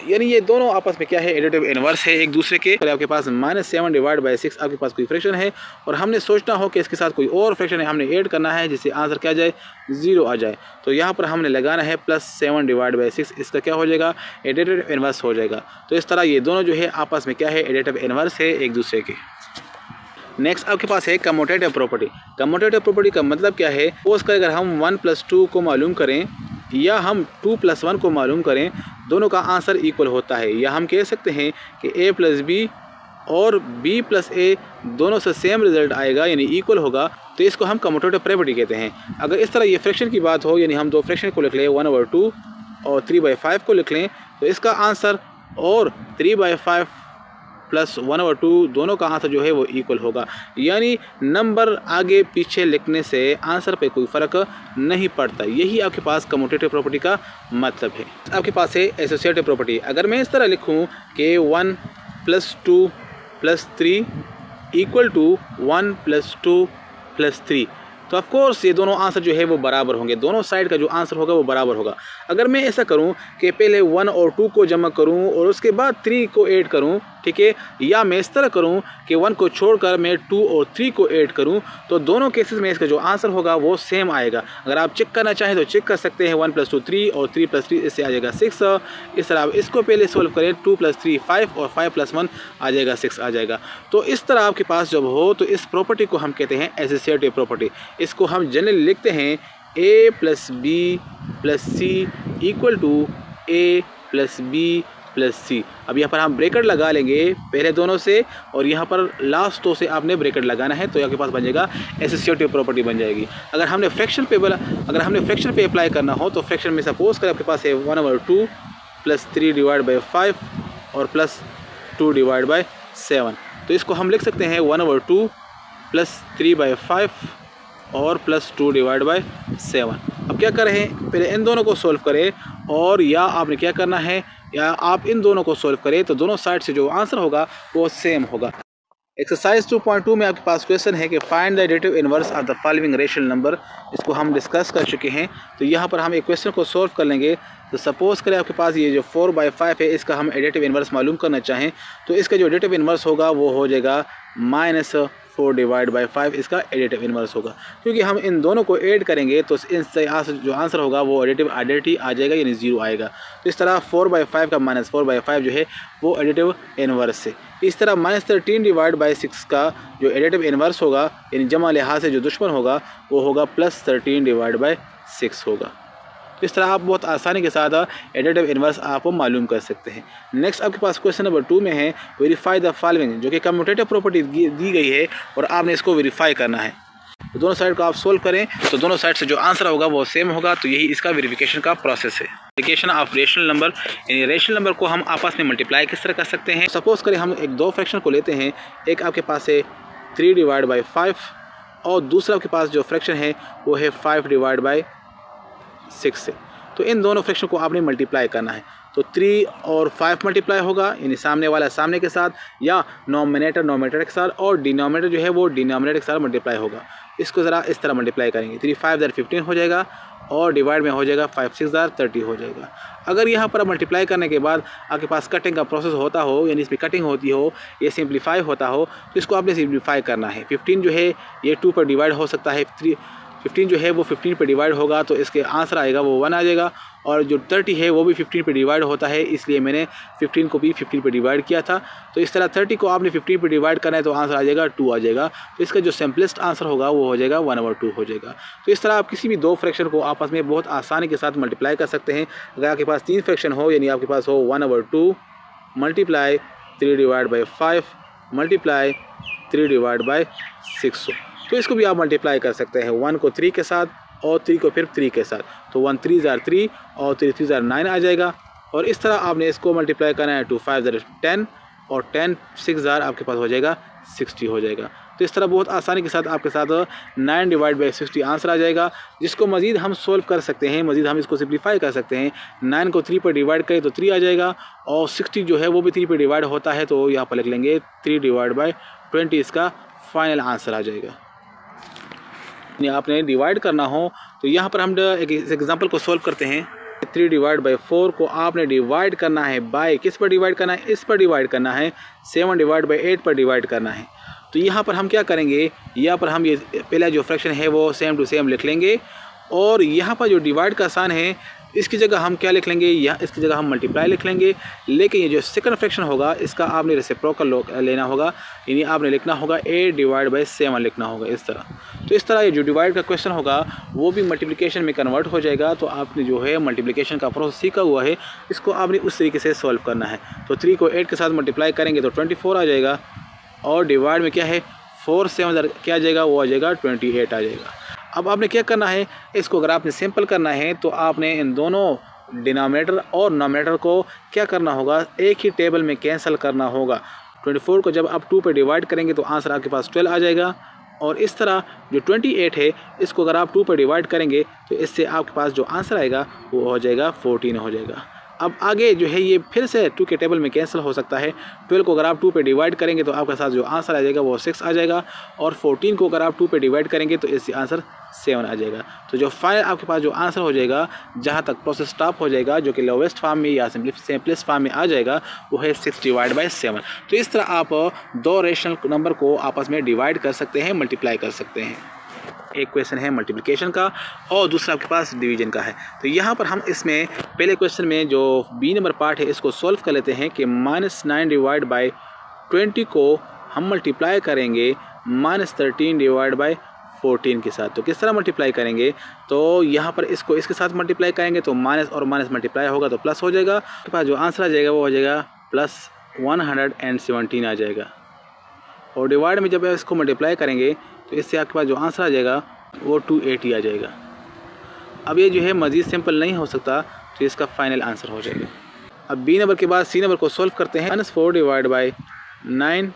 यानी ये दोनों आपस में क्या है, एडिटिव इनवर्स है एक दूसरे के। आपके पास -7 डिवाइड बाई 6 आपके पास कोई फ्रैक्शन है और हमने सोचना हो कि इसके साथ कोई और फ्रैक्शन है, हमने ऐड करना है जिससे आंसर क्या आ जाए, 0 आ जाए। तो यहाँ पर हमने लगाना है +7 डिवाइड बाई 6, इसका क्या हो जाएगा, एडिटिव इनवर्स हो जाएगा। तो इस तरह ये दोनों जो है आपस में क्या है, एडिटिव इनवर्स है एक दूसरे के। नेक्स्ट आपके पास है कम्यूटेटिव प्रॉपर्टी। कम्यूटेटिव प्रॉपर्टी का मतलब क्या है, सपोज कर अगर हम 1 + 2 को मालूम करें या हम 2 + 1 को मालूम करें, दोनों का आंसर इक्वल होता है। या हम कह सकते हैं कि A + B और B + A दोनों से सेम रिजल्ट आएगा, यानी इक्वल होगा। तो इसको हम कम्यूटेटिव प्रॉपर्टी कहते हैं। अगर इस तरह ये फ्रैक्शन की बात हो, यानी हम दो फ्रैक्शन को लिख लें 1/2 और 3/5 को लिख लें, तो इसका आंसर और 3/5 + 1/2 दोनों का आंसर जो है वो इक्वल होगा। यानी नंबर आगे पीछे लिखने से आंसर पे कोई फ़र्क नहीं पड़ता। यही आपके पास कम्यूटेटिव प्रॉपर्टी का मतलब है। आपके पास है एसोसिएटिव प्रॉपर्टी। अगर मैं इस तरह लिखूं कि 1 + 2 + 3 = 1 + 2 + 3, तो ऑफ कोर्स ये दोनों आंसर जो है वो बराबर होंगे। दोनों साइड का जो आंसर होगा वो बराबर होगा। अगर मैं ऐसा करूं कि पहले 1 और 2 को जमा करूं और उसके बाद 3 को ऐड करूं, ठीक है, या मैं इस तरह करूं कि 1 को छोड़कर मैं 2 और 3 को ऐड करूं, तो दोनों केसेस में इसका जो आंसर होगा वो सेम आएगा। अगर आप चेक करना चाहें तो चेक कर सकते हैं, 1 + 2 3 और 3 + 3 इससे आ जाएगा 6। इस तरह आप इसको पहले सोल्व करें, 2 + 3 5 और 5 + 1 आ जाएगा 6 आ जाएगा। तो इस तरह आपके पास जब हो तो इस प्रॉपर्टी को हम कहते हैं एसोसिएटिव प्रॉपर्टी। इसको हम जनरली लिखते हैं A + B + C = A + B + C। अब यहाँ पर हम ब्रैकेट लगा लेंगे पहले दोनों से और यहाँ पर लास्ट से आपने ब्रैकेट लगाना है, तो आपके पास बन जाएगा एसोसिएटिव प्रॉपर्टी बन जाएगी। अगर हमने फ्रैक्शन पे अप्लाई करना हो तो फ्रैक्शन में सपोज कर आपके पास है 1/2 + 3/5 और +2 डिवाइड बाई 7। तो इसको हम लिख सकते हैं 1/2 + 3/5 और +2 डिवाइड बाई 7। अब क्या कर रहे हैं, पहले इन दोनों को सॉल्व करें और या आपने क्या करना है, या आप इन दोनों को सॉल्व करें तो दोनों साइड से जो आंसर होगा वो सेम होगा। एक्सरसाइज 2.2 में आपके पास क्वेश्चन है कि find the additive inverse of the following rational number. इसको हम डिस्कस कर चुके हैं। तो यहाँ पर हम एक क्वेश्चन को सॉल्व कर लेंगे। तो सपोज़ करें आपके पास ये जो 4/5 है, इसका हम एडिटिव इनवर्स मालूम करना चाहें तो इसका जो एडिटिव इनवर्स होगा वो हो जाएगा -4/5 इसका एडिटिव इनवर्स होगा। क्योंकि हम इन दोनों को ऐड करेंगे तो इनसे जो आंसर होगा वो एडिटिव आइडेंटिटी आ जाएगा, यानी 0 आएगा। तो इस तरह 4/5 का -4/5 जो है वो एडिटिव इनवर्स है। इस तरह -13/6 का जो एडिटिव इनवर्स होगा, यानी जमा लिहाज से जो दुश्मन होगा वो होगा +13/6 होगा। तो इस तरह आप बहुत आसानी के साथ एडिटिव इनवर्स आप मालूम कर सकते हैं। नेक्स्ट आपके पास क्वेश्चन नंबर 2 में है वेरीफाई द फॉलोइंग, जो कि कम्यूटेटिव प्रॉपर्टी दी गई है और आपने इसको वेरीफाई करना है। तो दोनों साइड को आप सोल्व करें तो दोनों साइड से जो आंसर होगा वो सेम होगा। तो यही इसका वेरिफिकेशन का प्रोसेस है। मल्टीप्लिकेशन ऑफ रेशनल नंबर, यानी रेशनल नंबर को हम आपस में मल्टीप्लाई किस तरह कर सकते हैं। सपोज करें हम एक दो फ्रैक्शन को लेते हैं। एक आपके पास है 3/5 और दूसरा आपके पास जो फ्रैक्शन है वो है 5/6 से। तो इन दोनों फ्रैक्शन को आपने मल्टीप्लाई करना है। तो 3 और 5 मल्टीप्लाई होगा, यानी सामने वाला सामने के साथ, या नॉमिनेटर नॉमिनेटर के साथ, और डिनोमिनेटर जो है वो डिनोमिनेटर के साथ मल्टीप्लाई होगा। इसको ज़रा इस तरह मल्टीप्लाई करेंगे। 3 5 15 हो जाएगा और डिवाइड में हो जाएगा 5 6 30 हो जाएगा। अगर यहाँ पर मल्टीप्लाई करने के बाद आपके पास कटिंग का प्रोसेस होता हो, यानी इसमें कटिंग होती हो, ये सिंप्लीफाई होता हो, तो इसको आपने सिंप्लीफाई करना है। 15 जो है ये 2 पर डिवाइड हो सकता है, 15 जो है वो 15 पे डिवाइड होगा तो इसके आंसर आएगा वो 1 आ जाएगा। और जो 30 है वो भी 15 पे डिवाइड होता है, इसलिए मैंने 15 को भी 15 पे डिवाइड किया था। तो इस तरह 30 को आपने 15 पे डिवाइड करना है तो आंसर आ जाएगा 2 आ जाएगा। तो इसका जो सिंपलेस्ट आंसर होगा वो हो जाएगा 1/2 हो जाएगा। तो इस तरह आप किसी भी दो फ्रैक्शन को आपस में बहुत आसानी के साथ मल्टीप्लाई कर सकते हैं। अगर आपके पास 3 फ्रैक्शन हो, यानी आपके पास हो 1/2 मल्टीप्लाई 3/5 मल्टीप्लाई 3/6 तो इसको भी आप मल्टीप्लाई कर सकते हैं। 1 को 3 के साथ और 3 को फिर 3 के साथ, तो 1 3 3 और 3 3 9 आ जाएगा। और इस तरह आपने इसको मल्टीप्लाई करना है। 2 5 10 और 10 6 आपके पास हो जाएगा 60 हो जाएगा। तो इस तरह बहुत आसानी के साथ आपके साथ 9/60 आंसर आ जाएगा, जिसको मज़ीद हम सोल्व कर सकते हैं। मज़ीद हम इसको सिंप्लीफाई कर सकते हैं। 9 को 3 पर डिवाइड करें तो 3 आ जाएगा, और 60 जो है वो भी 3 पर डिवाइड होता है, तो यहाँ पर लिख लेंगे 3/20 इसका फाइनल आंसर आ जाएगा। आपने डिवाइड करना हो तो यहाँ पर हम एक एग्जांपल को सोल्व करते हैं। 3/4 को आपने डिवाइड करना है बाय, किस पर डिवाइड करना है, इस पर डिवाइड करना है। 7/8 पर डिवाइड करना है। तो यहाँ पर हम क्या करेंगे, यहाँ पर हम ये पहला जो फ्रैक्शन है वो सेम टू सेम लिख लेंगे, और यहाँ पर जो डिवाइड का साइन है इसकी जगह हम क्या लिख लेंगे, या इसकी जगह हम मल्टीप्लाई लिख लेंगे। लेकिन ये जो सेकंड फ्रैक्शन होगा इसका आपने रेसिप्रोकल लेना होगा, यानी आपने लिखना होगा 8/7 लिखना होगा इस तरह। तो इस तरह ये जो डिवाइड का क्वेश्चन होगा वो भी मल्टीप्लिकेशन में कन्वर्ट हो जाएगा। तो आपने जो है मल्टीप्लिकेशन का प्रोसेस सीखा हुआ है, इसको आपने उस तरीके से सॉल्व करना है। तो 3 को 8 के साथ मल्टीप्लाई करेंगे तो 24 आ जाएगा, और डिवाइड में क्या है 4 7 क्या आ जाएगा, वो आ जाएगा 28 आ जाएगा। अब आपने क्या करना है, इसको अगर आपने सिंपल करना है तो आपने इन दोनों डिनोमिनेटर और नोमिनेटर को क्या करना होगा, एक ही टेबल में कैंसिल करना होगा। 24 को जब आप 2 पे डिवाइड करेंगे तो आंसर आपके पास 12 आ जाएगा, और इस तरह जो 28 है इसको अगर आप 2 पे डिवाइड करेंगे तो इससे आपके पास जो आंसर आएगा वो हो जाएगा 14 हो जाएगा। अब आगे जो है ये फिर से 2 के टेबल में कैंसिल हो सकता है। 12 को अगर आप 2 पे डिवाइड करेंगे तो आपके साथ जो आंसर आ जाएगा वो 6 आ जाएगा, और 14 को अगर आप 2 पे डिवाइड करेंगे तो इससे आंसर 7 आ जाएगा। तो जो फाइनल आपके पास जो आंसर हो जाएगा, जहाँ तक प्रोसेस स्टॉप हो जाएगा, जो कि लोवेस्ट फॉर्म में या सिंपलेस्ट फॉर्म में आ जाएगा, वो है 6/7। तो इस तरह आप दो रेशनल नंबर को आपस में डिवाइड कर सकते हैं, मल्टीप्लाई कर सकते हैं। एक क्वेश्चन है मल्टीप्लिकेशन का और दूसरा आपके पास डिवीजन का है। तो यहाँ पर हम इसमें पहले क्वेश्चन में जो बी नंबर पार्ट है इसको सॉल्व कर लेते हैं कि -9/20 को हम मल्टीप्लाई करेंगे -13/14 के साथ। तो किस तरह मल्टीप्लाई करेंगे, तो यहाँ पर इसको इसके साथ मल्टीप्लाई करेंगे तो माइनस और माइनस मल्टीप्लाई होगा तो प्लस हो जाएगा। आपके पास जो आंसर आ जाएगा वो हो जाएगा +117 आ जाएगा, और डिवाइड में जब इसको मल्टीप्लाई करेंगे तो इससे आपके पास जो आंसर आ जाएगा वो 280 आ जाएगा। अब ये जो है मज़ीद सिंपल नहीं हो सकता, तो इसका फाइनल आंसर हो जाएगा। अब बी नंबर के बाद सी नंबर को सॉल्व करते हैं। -4/9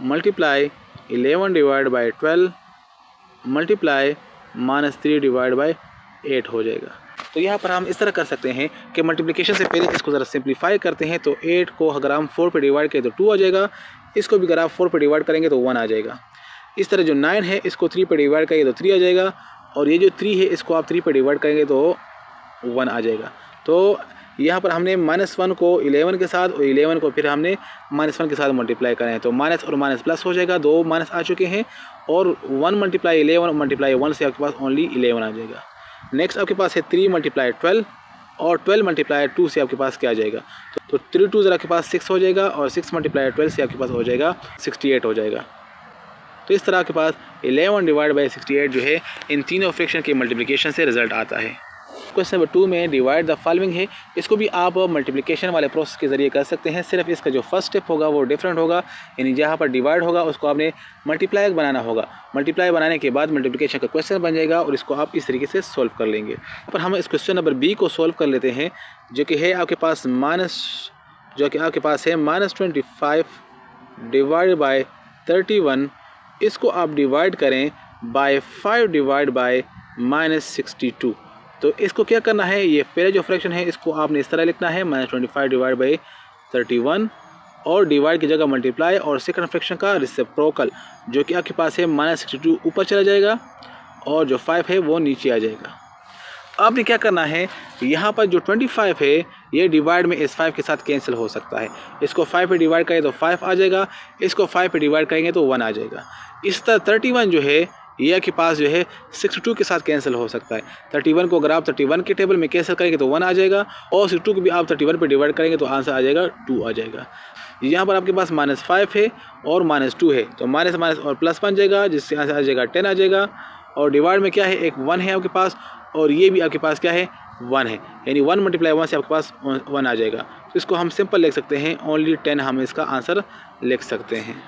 मल्टीप्लाई 11/12 मल्टीप्लाई -3/8 हो जाएगा। तो यहाँ पर हम इस तरह कर सकते हैं कि मल्टीप्लिकेशन से पहले इसको ज़रा सिंप्लीफाई करते हैं। तो 8 को अगर हम 4 पे डिवाइड करें तो 2 आ जाएगा, इसको भी अगर आप 4 पे डिवाइड करेंगे तो 1 आ जाएगा। इस तरह जो 9 है इसको 3 पे डिवाइड करेंगे तो 3 आ जाएगा, और ये जो 3 है इसको आप 3 पे डिवाइड करेंगे तो 1 आ जाएगा। तो यहाँ पर हमने -1 को 11 के साथ और 11 को फिर हमने -1 के साथ मल्टीप्लाई करें हैं, तो माइनस और माइनस प्लस हो जाएगा, 2 माइनस आ चुके हैं, और 1 मल्टीप्लाई 11 मल्टीप्लाई 1 से आपके पास ओनली 11 आ जाएगा। नेक्स्ट आपके पास है 3 मल्टीप्लाई 12, और 12 मल्टीप्लाई 2 से आपके पास क्या आ जाएगा, तो 3 2 ज़रा आपके पास 6 हो जाएगा, और 6 मल्टीप्लाई 12 से आपके पास हो जाएगा 68 हो जाएगा। तो इस तरह आपके पास 11 डिवाइड बाई 68 जो है इन तीनों फ्रैक्शन के मल्टीप्लिकेशन से रिजल्ट आता है। क्वेश्चन नंबर 2 में डिवाइड द फॉलोइंग है, इसको भी आप मल्टीप्लिकेशन वाले प्रोसेस के ज़रिए कर सकते हैं, सिर्फ इसका जो फर्स्ट स्टेप होगा वो डिफरेंट होगा, यानी जहाँ पर डिवाइड होगा उसको आपने मल्टीप्लाई बनाना होगा, मल्टीप्लाई बनाने के बाद मल्टीप्लिकेशन का क्वेश्चन बन जाएगा और इसको आप इस तरीके से सोल्व कर लेंगे। पर हम इस क्वेश्चन नंबर बी को सोल्व कर लेते हैं, जो कि है आपके पास -25 डिवाइड बाई 31, इसको आप डिवाइड करें बाय 5 डिवाइड बाय -62। तो इसको क्या करना है, ये पहले जो फ्रैक्शन है इसको आपने इस तरह लिखना है -25 डिवाइड बाई 31, और डिवाइड की जगह मल्टीप्लाई, और सेकंड फ्रैक्शन का रेसिप्रोकल जो कि आपके पास है -62 ऊपर चला जाएगा, और जो 5 है वो नीचे आ जाएगा। आपने क्या करना है, यहाँ पर जो 25 है ये डिवाइड में इस 5 के साथ कैंसिल हो सकता है, इसको 5 पे डिवाइड करें तो 5 आ जाएगा, इसको 5 पे डिवाइड करेंगे तो 1 आ जाएगा। इस तरह 31 जो है ये आपके पास जो है 62 के साथ कैंसिल हो सकता है। 31 को अगर आप 31 के टेबल में कैंसिल करेंगे तो 1 आ जाएगा, और 62 को भी आप 31 पे डिवाइड करेंगे तो आंसर आ जाएगा 2 आ जाएगा। यहाँ पर आपके पास -5 है और -2 है, तो माइनस माइनस और प्लस बन जाएगा, जिससे आंसर आ जाएगा 10 आ जाएगा। और डिवाइड में क्या है, एक 1 है आपके पास, और ये भी आपके पास क्या है 1 है, यानी 1 मल्टीप्लाई 1 से आपके पास 1 आ जाएगा। तो इसको हम सिंपल लिख सकते हैं, ओनली 10 हम इसका आंसर लिख सकते हैं।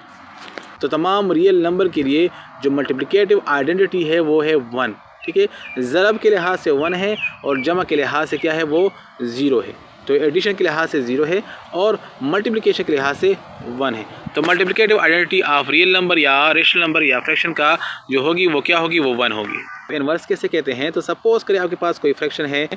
तो तमाम रियल नंबर के लिए जो मल्टीप्लिकेटिव आइडेंटिटी है वो है 1, ठीक है। ज़रब के लिहाज से 1 है, और जमा के लिहाज से क्या है वो 0 है। तो एडिशन के लिहाज से 0 है, और मल्टीप्लिकेशन के लिहाज से 1 है। तो multiplicative identity of real number या रेशनल नंबर या फ्रैक्शन का जो होगी वो क्या होगी, वो 1 होगी। इनवर्स कैसे कहते हैं, तो सपोज करें आपके पास कोई फ्रैक्शन है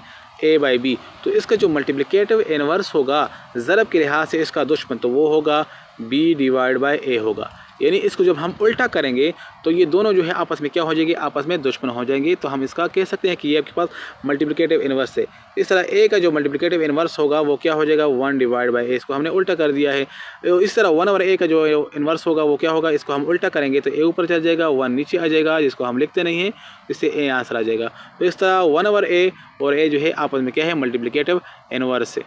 a बाई बी, तो इसका जो मल्टीप्लिकेटिव इनवर्स होगा ज़रब के लिहाज से इसका दुश्मन, तो वो होगा b डिवाइड बाई a होगा। यानी इसको जब हम उल्टा करेंगे तो ये दोनों जो है आपस में क्या हो जाएंगे, आपस में दुश्मन हो जाएंगे। तो हम इसका कह सकते हैं कि ये आपके पास मल्टीप्लिकेटिव इनवर्स है। इस तरह a का जो मल्टीप्लिकेटिव इनवर्स होगा वो क्या हो जाएगा, 1 डिवाइड बाई a, इसको हमने उल्टा कर दिया है। इस तरह 1 ओवर a का जो इनवर्स होगा वो क्या होगा, इसको हम उल्टा करेंगे तो a ऊपर चल जाएगा, 1 नीचे आ जाएगा, जिसको हम लिखते नहीं हैं, इससे a आंसर आ जाएगा। तो इस तरह 1 ओवर a और a जो है आपस में क्या है, मल्टीप्लिकेटिव इनवर्स है,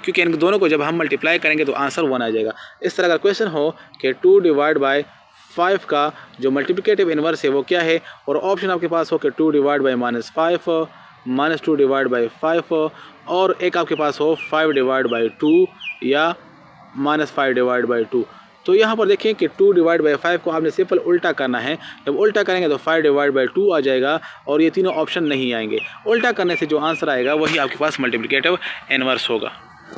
क्योंकि इन दोनों को जब हम मल्टीप्लाई करेंगे तो आंसर 1 आ जाएगा। इस तरह का क्वेश्चन हो कि 2 डिवाइड बाई 5 का जो मल्टीप्लिकेटिव इनवर्स है वो क्या है, और ऑप्शन आपके पास हो कि 2 डिवाइड बाई -5, -2 डिवाइड बाई 5, और एक आपके पास हो 5 डिवाइड बाई 2 या -5 डिवाइड बाई 2। तो यहाँ पर देखें कि 2 डिवाइड बाई 5 को आपने सिंपल उल्टा करना है। जब उल्टा करेंगे तो 5 डिवाइड बाई 2 आ जाएगा, और ये तीनों ऑप्शन नहीं आएंगे। उल्टा करने से जो आंसर आएगा वही आपके पास मल्टीप्लिकेटिव इनवर्स होगा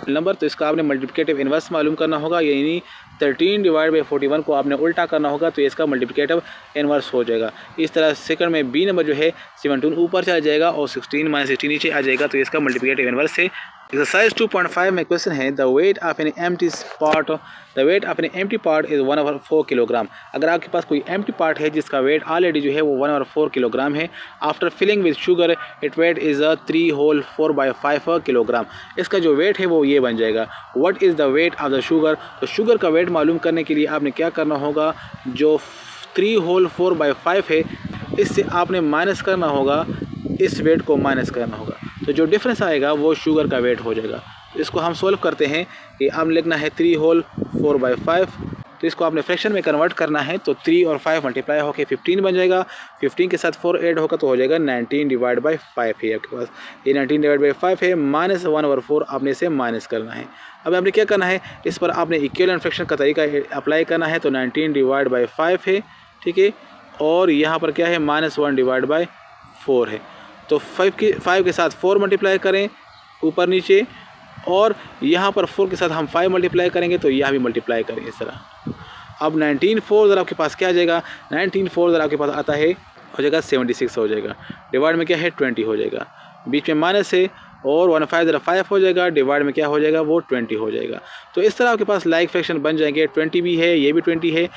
नंबर। तो इसका आपने मल्टीप्लिकेटिव इनवर्स मालूम करना होगा, यानी 13 डिवाइड बाई 41 को आपने उल्टा करना होगा, तो इसका मल्टीप्लिकेटिव इनवर्स हो जाएगा। इस तरह सेकंड में बी नंबर जो है 17 ऊपर चला जाएगा और 16 -16 नीचे आ जाएगा, तो इसका मल्टीप्लिकेटिव इनवर्स है। एक्सरसाइज 2.5 में क्वेश्चन है, the weight of an empty part is 1/4 kilogram. अगर आपके पास कोई एम्प्टी पार्ट है जिसका वेट ऑलरेडी जो है वो 1/4 किलोग्राम है, after filling with sugar it weight is 3 whole 4/5 kilogram. इसका जो वेट है वो ये बन जाएगा। What is the weight of the sugar. तो शुगर का वेट मालूम करने के लिए आपने क्या करना होगा, जो 3 होल 4/5 है इससे आपने माइनस करना होगा, इस वेट को माइनस करना होगा, तो जो डिफरेंस आएगा वो शुगर का वेट हो जाएगा। इसको हम सॉल्व करते हैं कि आपने लिखना है 3 होल 4/5, तो इसको आपने फ्रैक्शन में कन्वर्ट करना है, तो 3 और 5 मल्टीप्लाई होकर 15 बन जाएगा। 15 के साथ 4 ऐड होगा तो हो जाएगा 19 डिवाइड बाई 5 है आपके पास। ये 19 डिवाइड बाई 5 है, -1/4 आपने इसे माइनस करना है। अब आपने क्या करना है, इस पर आपने इक्विवेलेंट फ्रैक्शन का तरीका अप्लाई करना है, तो 19 डिवाइड बाई 5 है, ठीक है, और यहाँ पर क्या है -1 डिवाइड बाई 4 है। तो 5 के साथ 4 मल्टीप्लाई करें ऊपर नीचे, और यहाँ पर 4 के साथ हम 5 मल्टीप्लाई करेंगे तो यहाँ भी मल्टीप्लाई करेंगे इस तरह। अब 19/4 ज़रा आपके पास क्या आ जाएगा, 19/4 ज़रा आपके पास आता है, हो जाएगा 76 हो जाएगा। डिवाइड में क्या है 20 हो जाएगा, बीच में माइनस है और 1 5 ज़रा 5 हो जाएगा, डिवाइड में क्या हो जाएगा वो 20 हो जाएगा। तो इस तरह आपके पास लाइक फ्रैक्शन बन जाएंगे। 20 भी है, ये भी 20 है,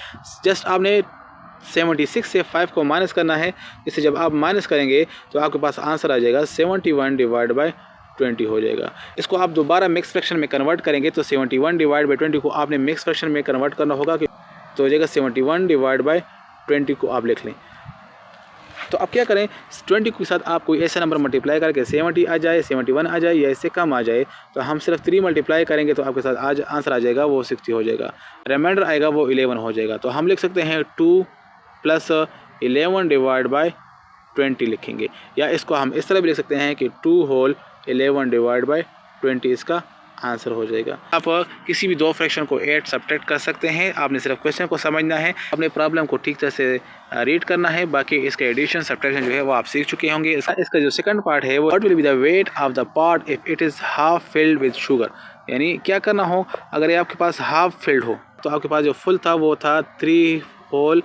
जस्ट आपने 76 से 5 को माइनस करना है। इससे जब आप माइनस करेंगे तो आपके पास आंसर आ जाएगा 71 डिवाइड बाई 20 हो जाएगा। इसको आप दोबारा मिक्स फ्रैक्शन में कन्वर्ट करेंगे तो 71 डिवाइड बाई 20 को आपने मिक्स फ्रैक्शन में कन्वर्ट करना होगा, कि तो हो जाएगा 71 डिवाइड बाई 20 को आप लिख लें। तो अब क्या करें, 20 के साथ आप कोई ऐसा नंबर मल्टीप्लाई करके 70 आ जाए, 71 आ जाए या इससे कम आ जाए, तो हम सिर्फ 3 मल्टीप्लाई करेंगे तो आपके साथ आज आंसर आ जाएगा वो 60 हो जाएगा। रिमाइंडर आएगा वो 11 हो जाएगा। तो हम लिख सकते हैं 2 प्लस 11 डिवाइड बाई 20 लिखेंगे, या इसको हम इस तरह भी लिख सकते हैं कि 2 होल 11 डिवाइड बाई 20 इसका आंसर हो जाएगा। आप किसी भी दो फ्रैक्शन को ऐड सब्ट्रैक्ट कर सकते हैं। आपने सिर्फ क्वेश्चन को समझना है, अपने प्रॉब्लम को ठीक तरह से रीड करना है। बाकी इसका एडिशन सब्ट्रैक्शन जो है वो आप सीख चुके होंगे। इसका जो सेकंड पार्ट है वो what will be the weight of the part if it is half filled with sugar, यानी क्या करना हो अगर ये आपके पास हाफ फिल्ड हो। तो आपके पास जो फुल था वो था 3 होल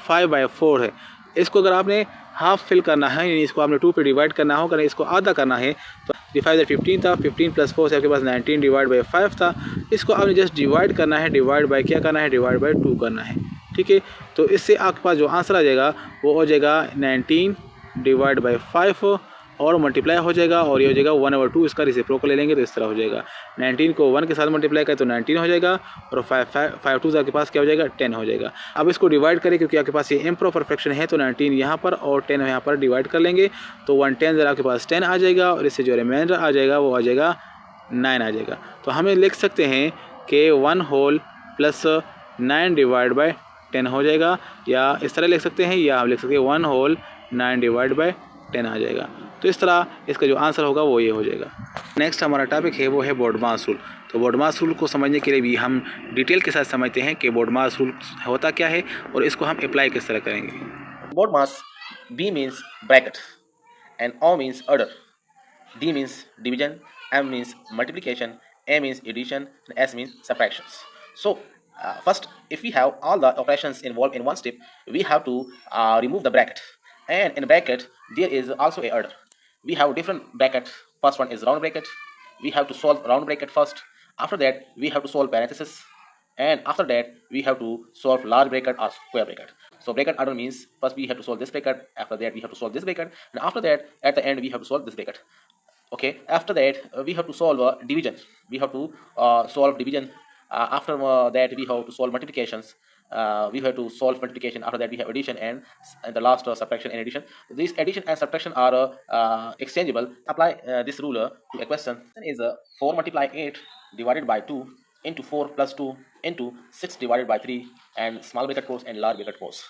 5/4 है। इसको अगर आपने हाफ फिल करना है, यानी इसको आपने 2 पे डिवाइड करना हो, अगर इसको आधा करना है तो 5 15 था, 15 प्लस 4 से आपके पास 19 डिवाइड बाई 5 था। इसको आपने जस्ट डिवाइड करना है, डिवाइड बाई क्या करना है, डिवाइड बाई 2 करना है, ठीक है। तो इससे आपके पास जो आंसर आ जाएगा वो हो जाएगा 19 डिवाइड बाई 5 और मल्टीप्लाई हो जाएगा, और ये हो जाएगा 1/2, इसका रेसिप्रोकल ले लेंगे तो इस तरह हो जाएगा। 19 को 1 के साथ मल्टीप्लाई करें तो 19 हो जाएगा, और 5 2 आपके पास क्या हो जाएगा 10 हो जाएगा। अब इसको डिवाइड करें क्योंकि आपके पास ये इम्प्रॉपर फ्रैक्शन है, तो 19 यहाँ पर और 10 यहाँ पर डिवाइड कर लेंगे तो 110 ज़रा आपके पास 10 आ जाएगा, और इससे जो रिमाइंडर आ जाएगा वो आ जाएगा 9 आ जाएगा। तो हमें लिख सकते हैं कि 1 होल प्लस 9 डिवाइड बाई 10 हो जाएगा, या इस तरह लिख सकते हैं, या हम लिख सकते हैं 1 होल 9 डिवाइड बाई 10 आ जाएगा। तो इस तरह इसका जो आंसर होगा वो ये हो जाएगा। नेक्स्ट हमारा टॉपिक है वो है बोर्डमास रूल। तो बोर्डमास रूल को समझने के लिए भी हम डिटेल के साथ समझते हैं कि बोर्डमास रूल होता क्या है और इसको हम अप्लाई किस तरह करेंगे। BODMAS, B means bracket, and O means order, D means division, M means multiplication, A means addition, and S means subtractions. So first, if we have all the operations involved in one step, we have to remove the bracket, and in bracket there is also a order. We have different brackets. First one is round bracket. We have to solve round bracket first. After that we have to solve parenthesis, and after that we have to solve large bracket or square bracket. So bracket order means first we have to solve this bracket, after that we have to solve this bracket, and after that at the end we have to solve this bracket. Okay, after that we have to solve division. We have to solve division. After that we have to solve multiplications. We have to solve multiplication. After that we have addition, and the last subtraction and addition. These addition and subtraction are exchangeable. Apply this ruler to a question. Is 4 multiply 8 divided by 2 into 4 plus 2 into 6 divided by 3, and small bracket course and large bracket course.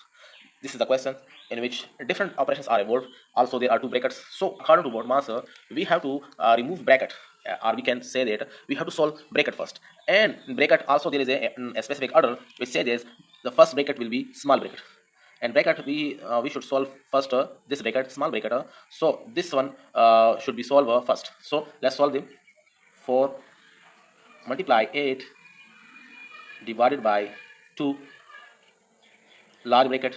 This is the question in which different operations are involved. Also there are two brackets. So according to BODMAS, we have to remove bracket, or we can say that we have to solve bracket first. And in bracket also there is a specific order which says the first bracket will be small bracket. And bracket we should solve first this bracket, small bracket. So this one should be solved first. So let's solve them. 4 multiply 8 divided by 2, large bracket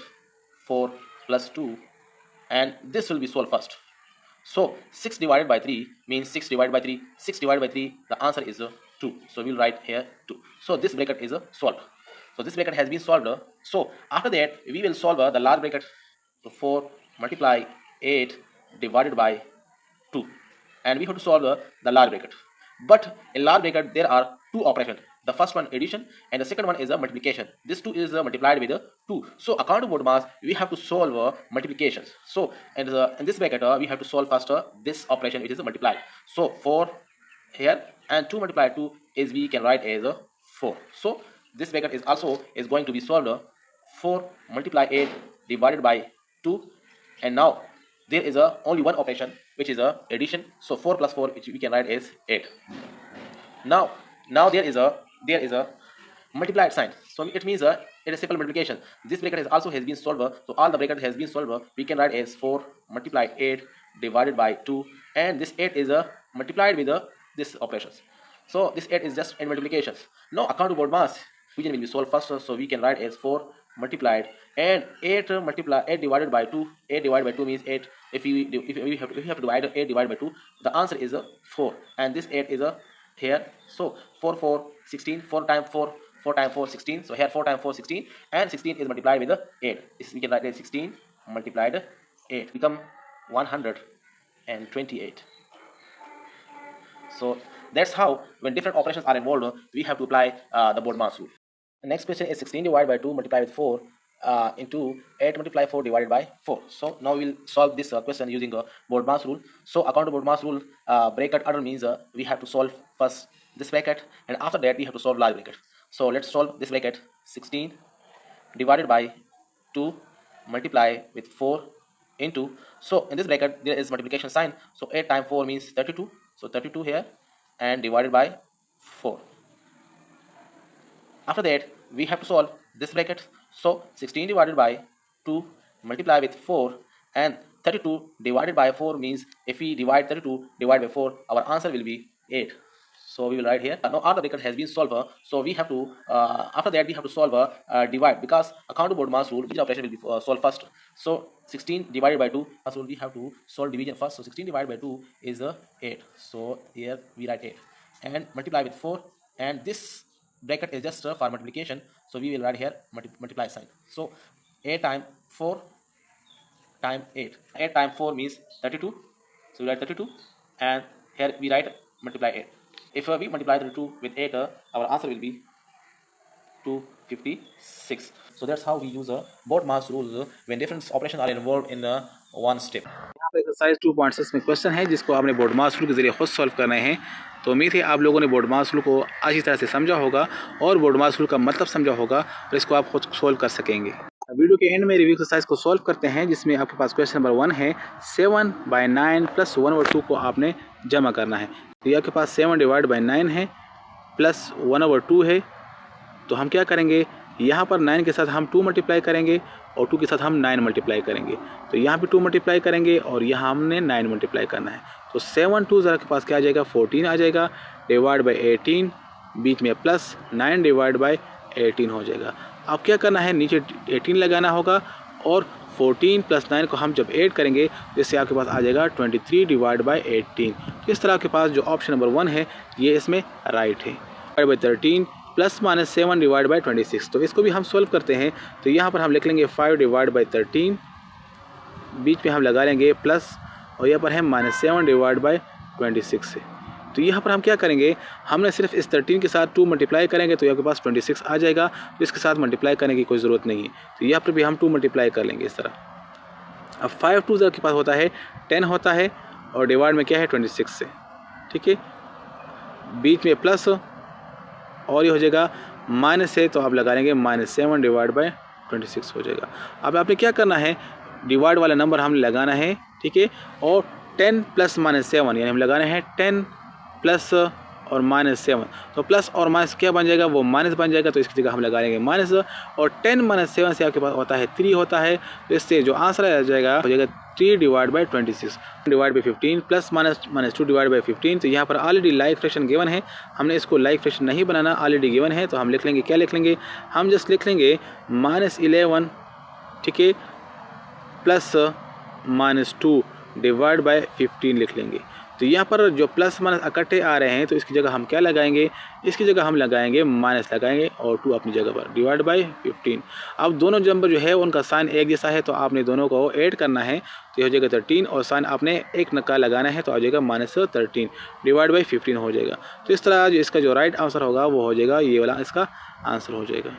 4 plus 2, and this will be solved first. So 6 divided by 3 means 6 divided by 3. 6 divided by 3, the answer is 2. So we will write here 2. So this bracket is solved. So this bracket has been solved. So after that we will solve the large bracket. So 4 multiply 8 divided by 2, and we have to solve the large bracket. But in large bracket there are two operations. The first one addition, and the second one is a multiplication. This 2 is multiplied with 2. So according to BODMAS, we have to solve multiplications. So in this bracket we have to solve first this operation, which is multiplied. So 4 here, and 2 multiplied 2 is we can write as 4. So this bracket is also going to be solved. 4 multiply 8 divided by 2, and now there is only one operation, which is addition. So 4 plus 4, which we can write as 8. Now there is a multiplied sign, so it means it is simple multiplication. This bracket has been solved. So all the bracket has been solved. We can write as 4 multiply 8 divided by 2, and this 8 is multiplied with this operations. So this 8 is just in multiplications. Now according to BODMAS, division will be solved first, so we can write as 4 multiplied and 8 divided by 2. 8 divided by 2 means 8. If you have to divide 8 divided by 2, the answer is 4, and this 8 is here. So 4 4 16, 4 times 4, 4 times 4 16. So here 4 times 4 16, and 16 is multiplied with 8. This we can write as 16 multiplied 8 become 128. So that's how when different operations are involved, we have to apply the BODMAS rule. The next question is 16 divided by 2 multiplied with 4 into 8 multiply 4 divided by 4. So now we'll solve this question using a BODMAS rule. So according to BODMAS rule, bracket order means we have to solve first this bracket, and after that we have to solve large bracket. So let's solve this bracket. 16 divided by 2 multiply with 4 into, so in this bracket there is multiplication sign, so 8 times 4 means 32, so 32 here, and divided by 4. After that we have to solve this bracket. So 16 divided by 2 multiply with 4, and 32 divided by 4 means if we divide 32 divided by 4, our answer will be 8. So we will write here. Now all the bracket has been solved. So we have to after that we have to solve divide, because according to BODMAS rule, which operation will be solved first. So 16 divided by 2, so we have to solve division first. So 16 divided by 2 is 8. So here we write 8 and multiply with 4, and this bracket is just for multiplication. So we will write here multiply sign. So 8 times 4 times 8. 8 times 4 means 32. So we write 32, and here we write multiply 8. If we multiply 32 with 8, our answer will be 256. So that's how we use BODMAS rules when different operations are involved in one step. यहाँ पर exercise 2.6 में question है जिसको आपने BODMAS rule के जरिए खुद solve करना है। तो उम्मीद है आप लोगों ने BODMAS रूल को अच्छी तरह से समझा होगा और BODMAS रूल का मतलब समझा होगा, और इसको आप खुद सोल्व कर सकेंगे। वीडियो के एंड में रिव्यू एक्सरसाइज को सॉल्व करते हैं, जिसमें आपके पास क्वेश्चन नंबर 1 है 7/9 प्लस 1/2 को आपने जमा करना है। तो ये आपके पास 7 डिवाइड बाई 9 है प्लस 1/2 है। तो हम क्या करेंगे, यहाँ पर 9 के साथ हम 2 मल्टीप्लाई करेंगे और 2 के साथ हम 9 मल्टीप्लाई करेंगे। तो यहाँ भी 2 मल्टीप्लाई करेंगे और यहाँ हमने 9 मल्टीप्लाई करना है। तो 7 2 ज़रा के पास क्या आ जाएगा, 14 आ जाएगा, डिवाइड बाई 18, बीच में प्लस 9 डिवाइड बाई 18 हो जाएगा। अब क्या करना है, नीचे 18 लगाना होगा और 14 प्लस 9 को हम जब ऐड करेंगे तो इससे आपके पास आ जाएगा 23 डिवाइड बाई 18। तो इस तरह आपके पास जो ऑप्शन नंबर 1 है ये इसमें राइट है। Divide by 13 plus minus 7 divide by 26। तो इसको भी हम सॉल्व करते हैं। तो यहाँ पर हम लिख लेंगे 5 डिवाइड बाई 13, बीच में हम लगा लेंगे प्लस, और यहाँ पर है -7 डिवाइड बाई 26 से। तो यहाँ पर हम क्या करेंगे, हमने सिर्फ इस 13 के साथ 2 मल्टीप्लाई करेंगे तो आपके पास 26 आ जाएगा। तो इसके साथ मल्टीप्लाई करने की कोई ज़रूरत नहीं है। तो यहाँ पर भी हम 2 मल्टीप्लाई कर लेंगे इस तरह। अब 5 2 आपके पास होता है 10 होता है, और डिवाइड में क्या है 26 से, ठीक है, बीच में प्लस और ये हो जाएगा माइनस से, तो आप लगा लेंगे -7 डिवाइड बाई 26 हो जाएगा। अब आपने क्या करना है, डिवाइड वाला नंबर हमने लगाना है, ठीक है, और 10 प्लस -7 यानी हम लगाना है 10 प्लस और -7। तो प्लस और माइनस क्या बन जाएगा, वो माइनस बन जाएगा। तो इसकी जगह हम लगा लेंगे माइनस, और 10 - 7 से आपके पास होता है 3 होता है। तो इससे जो आंसर आ जाएगा हो जाएगा 3 divide by 26 divide by 15 plus -2 divide by 15। तो यहाँ पर ऑलरेडी लाइक फ्रैक्शन गिवन है, हमने इसको लाइक फ्रैक्शन नहीं बनाना, ऑलरेडी गिवन है। तो हम लिख लेंगे, क्या लिख लेंगे, हम जस्ट लिख लेंगे -11, ठीक है, प्लस -2 डिवाइड बाई 15 लिख लेंगे। तो यहाँ पर जो प्लस माइनस इकट्ठे आ रहे हैं तो इसकी जगह हम क्या लगाएंगे, इसकी जगह हम लगाएंगे माइनस लगाएंगे और 2 अपनी जगह पर, डिवाइड बाई 15। अब दोनों नंबर जो है उनका साइन एक जैसा है, तो आपने दोनों को ऐड करना है। तो हो जाएगा 13, और साइन आपने एक नका लगाना है, तो आ जाएगा -13 डिवाइड बाई 15 हो जाएगा। तो इस तरह जो इसका जो राइट आंसर होगा वो हो जाएगा, ये वाला इसका आंसर हो जाएगा।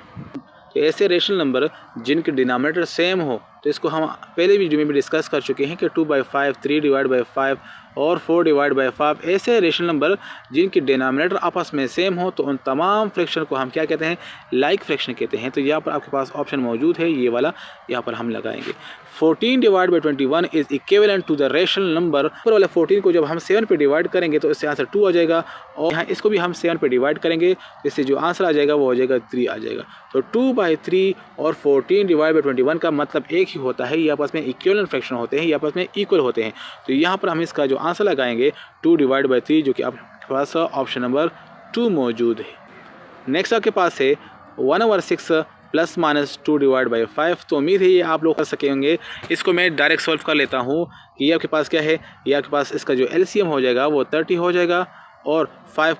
तो ऐसे रेशनल नंबर जिनके डिनोमिनेटर सेम हो, तो इसको हम पहले वीडियो में भी डिस्कस कर चुके हैं कि 2/5, 3 डिवाइड बाई 5 और 4 डिवाइड बाई 5। ऐसे रेशनल नंबर जिनके डिनोमिनेटर आपस में सेम हो, तो उन तमाम फ्रैक्शन को हम क्या कहते हैं, लाइक फ्रैक्शन कहते हैं। तो यहाँ पर आपके पास ऑप्शन मौजूद है, ये वाला यहाँ पर हम लगाएंगे। 14 divide by 21 is equivalent to the rational number. ऊपर वाले 14 को जब हम 7 पे डिवाइड करेंगे तो इससे आंसर 2 आ जाएगा, और यहाँ इसको भी हम 7 पे डिवाइड करेंगे, इससे जो आंसर आ जाएगा वो हो जाएगा 3 आ जाएगा। तो 2/3 और 14 डिवाइड बाई 21 का मतलब एक ही होता है, ये आपस में इक्विवेलेंट फ्रैक्शन होते हैं, ये आपस में इक्वल होते हैं। तो यहाँ पर हम इसका जो आंसर लगाएंगे 2 डिवाइड बाई 3, जो कि आपके पास ऑप्शन नंबर 2 मौजूद है। नेक्स्ट आपके पास है 1/6 प्लस माइनस 2 डिवाइड बाई 5। तो उम्मीद है ये आप लोग कर सके होंगे। इसको मैं डायरेक्ट सॉल्व कर लेता हूँ कि ये आपके पास क्या है, ये आपके पास इसका जो एलसीएम हो जाएगा वो 30 हो जाएगा और 5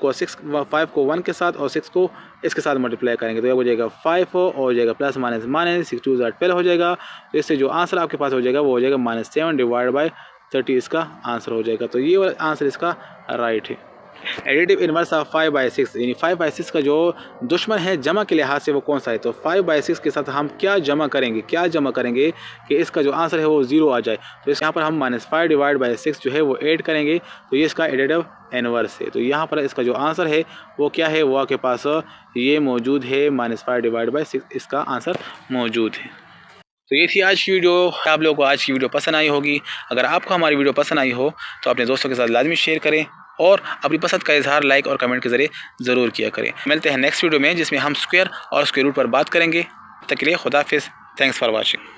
को 1 के साथ और 6 को इसके साथ मल्टीप्लाई करेंगे तो ये हो जाएगा 5 हो जाएगा प्लस माइनस माइनस 6 2 12 हो जाएगा। तो इससे जो आंसर आपके पास हो जाएगा वो हो जाएगा -7 डिवाइड बाई 30 इसका आंसर हो जाएगा। तो ये आंसर इसका राइट है। एडिटिव इनवर्स ऑफ 5/6 यानी 5/6 का जो दुश्मन है जमा के लिहाज से वो कौन सा है। तो 5/6 के साथ हम क्या जमा करेंगे कि इसका जो आंसर है वो 0 आ जाए। तो यहाँ पर हम -5 डिवाइड बाई 6 जो है वो ऐड करेंगे तो ये इसका एडिटिव इनवर्स है। तो यहाँ पर इसका जो आंसर है वो क्या है, वो आपके पास ये मौजूद है -5 डिवाइड बाई 6 इसका आंसर मौजूद है। तो ये थी आज की वीडियो। आप लोगों को आज की वीडियो पसंद आई होगी। अगर आपको हमारी वीडियो पसंद आई हो तो अपने दोस्तों के साथ लाजमी शेयर करें और अपनी पसंद का इजहार लाइक और कमेंट के ज़रिए ज़रूर किया करें। मिलते हैं नेक्स्ट वीडियो में जिसमें हम स्क्वायर और स्क्वायर रूट पर बात करेंगे। तब तक के लिए खुदा हाफिज़। Thanks for watching.